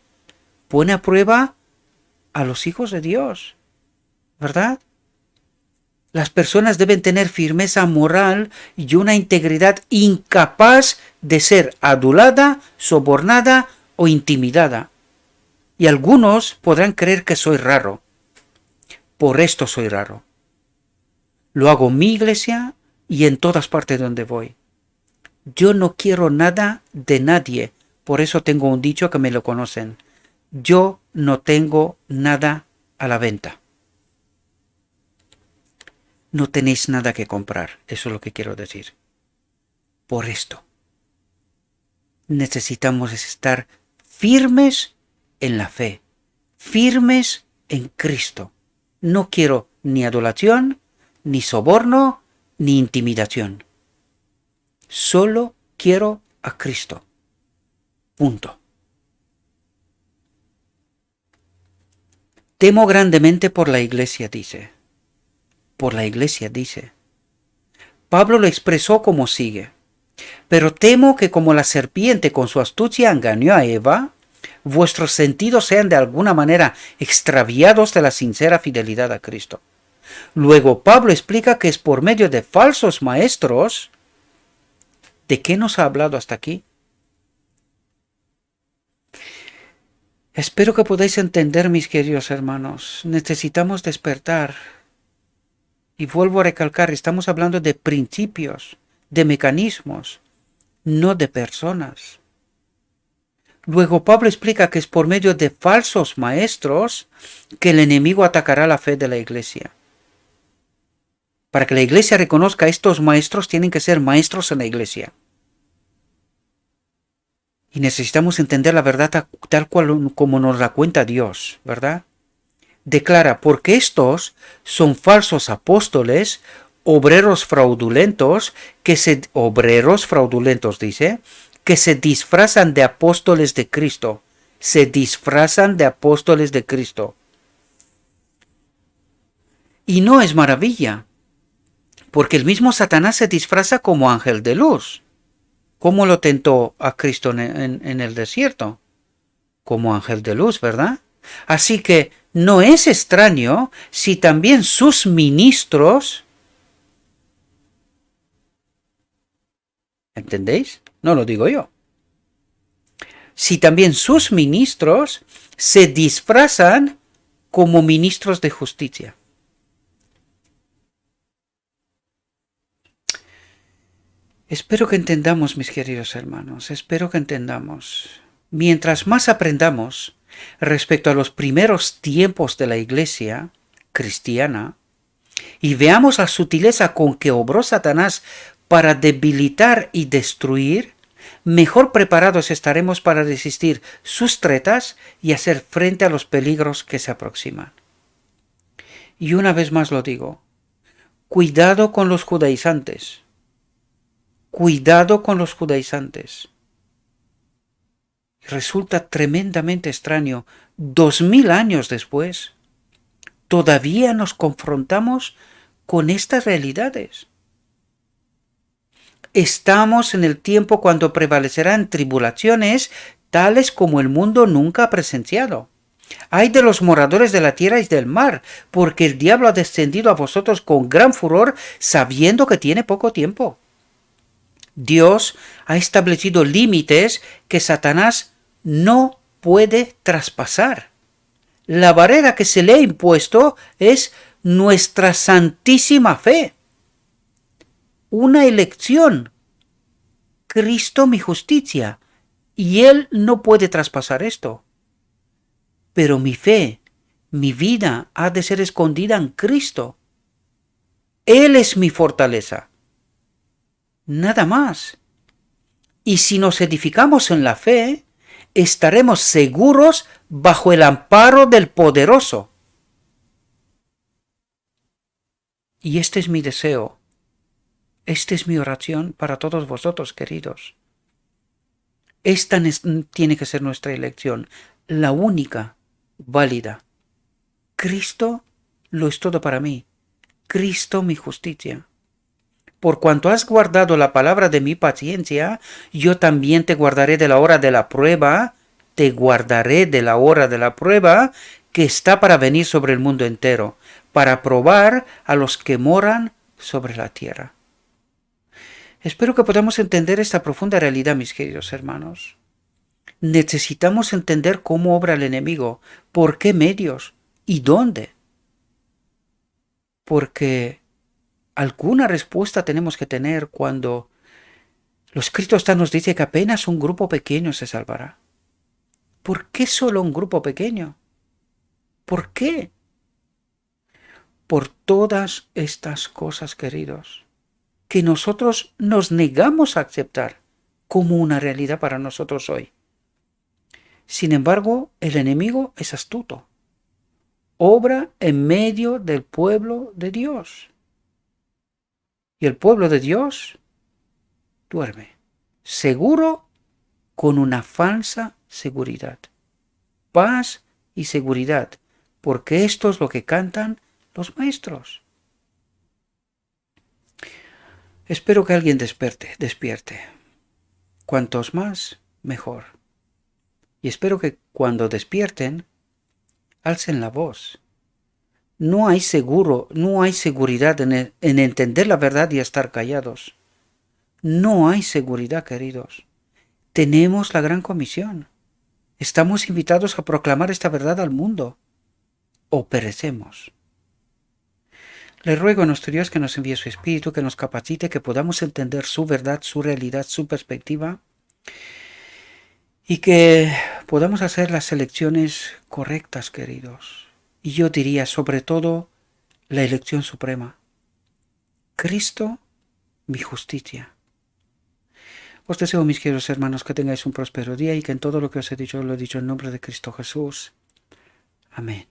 Pone a prueba a los hijos de Dios, ¿verdad? Las personas deben tener firmeza moral y una integridad incapaz de ser adulada, sobornada o intimidada. Y algunos podrán creer que soy raro. Por esto soy raro. Lo hago en mi iglesia y en todas partes donde voy. Yo no quiero nada de nadie. Por eso tengo un dicho que me lo conocen. Yo no tengo nada a la venta. No tenéis nada que comprar. Eso es lo que quiero decir. Por esto, necesitamos estar firmes en la fe, firmes en Cristo. No quiero ni adulación, ni soborno, ni intimidación. Solo quiero a Cristo. Punto. Temo grandemente por la iglesia, dice. Por la iglesia, dice. Pablo lo expresó como sigue. Pero temo que como la serpiente con su astucia engañó a Eva, vuestros sentidos sean de alguna manera extraviados de la sincera fidelidad a Cristo. Luego Pablo explica que es por medio de falsos maestros. ¿De qué nos ha hablado hasta aquí? Espero que podáis entender, mis queridos hermanos. Necesitamos despertar. Y vuelvo a recalcar, estamos hablando de principios, de mecanismos, no de personas. Luego Pablo explica que es por medio de falsos maestros que el enemigo atacará la fe de la iglesia. Para que la iglesia reconozca a estos maestros, tienen que ser maestros en la iglesia. Y necesitamos entender la verdad tal cual como nos la cuenta Dios, ¿verdad? Declara, porque estos son falsos apóstoles, obreros fraudulentos, dice, que se disfrazan de apóstoles de Cristo. Se disfrazan de apóstoles de Cristo. Y no es maravilla, porque el mismo Satanás se disfraza como ángel de luz. ¿Cómo lo tentó a Cristo en el desierto? Como ángel de luz, ¿verdad? Así que no es extraño si también sus ministros, ¿entendéis? No lo digo yo. si también sus ministros se disfrazan como ministros de justicia? Espero que entendamos, mis queridos hermanos, espero que entendamos. Mientras más aprendamos respecto a los primeros tiempos de la iglesia cristiana y veamos la sutileza con que obró Satanás para debilitar y destruir, mejor preparados estaremos para resistir sus tretas y hacer frente a los peligros que se aproximan. Y una vez más lo digo, cuidado con los judaizantes. Cuidado con los judaizantes. Resulta tremendamente extraño, 2000 años después, todavía nos confrontamos con estas realidades. Estamos en el tiempo cuando prevalecerán tribulaciones tales como el mundo nunca ha presenciado. Ay de los moradores de la tierra y del mar, porque el diablo ha descendido a vosotros con gran furor, sabiendo que tiene poco tiempo. Dios ha establecido límites que Satanás no puede traspasar. La barrera que se le ha impuesto es nuestra santísima fe. Una elección. Cristo mi justicia. Y Él no puede traspasar esto. Pero mi fe, mi vida ha de ser escondida en Cristo. Él es mi fortaleza. Nada más. Y si nos edificamos en la fe, estaremos seguros bajo el amparo del poderoso. Y este es mi deseo. Esta es mi oración para todos vosotros, queridos. Esta tiene que ser nuestra elección, la única válida. Cristo lo es todo para mí. Cristo mi justicia. Por cuanto has guardado la palabra de mi paciencia, yo también te guardaré de la hora de la prueba, te guardaré de la hora de la prueba que está para venir sobre el mundo entero, para probar a los que moran sobre la tierra. Espero que podamos entender esta profunda realidad, mis queridos hermanos. Necesitamos entender cómo obra el enemigo, por qué medios y dónde. Porque alguna respuesta tenemos que tener cuando lo escrito está nos dice que apenas un grupo pequeño se salvará. ¿Por qué solo un grupo pequeño? ¿Por qué? Por todas estas cosas, queridos, que nosotros nos negamos a aceptar como una realidad para nosotros hoy. Sin embargo, el enemigo es astuto. Obra en medio del pueblo de Dios. Y el pueblo de Dios duerme, seguro con una falsa seguridad. Paz y seguridad, porque esto es lo que cantan los maestros. Espero que alguien despierte. Cuantos más, mejor. Y espero que cuando despierten, alcen la voz. No hay seguridad en entender la verdad y estar callados. No hay seguridad, queridos. Tenemos la gran comisión. Estamos invitados a proclamar esta verdad al mundo. O perecemos. Le ruego a nuestro Dios que nos envíe su Espíritu, que nos capacite, que podamos entender su verdad, su realidad, su perspectiva, y que podamos hacer las elecciones correctas, queridos. Y yo diría, sobre todo, la elección suprema. Cristo, mi justicia. Os deseo, mis queridos hermanos, que tengáis un próspero día y que en todo lo que os he dicho, lo he dicho en nombre de Cristo Jesús. Amén.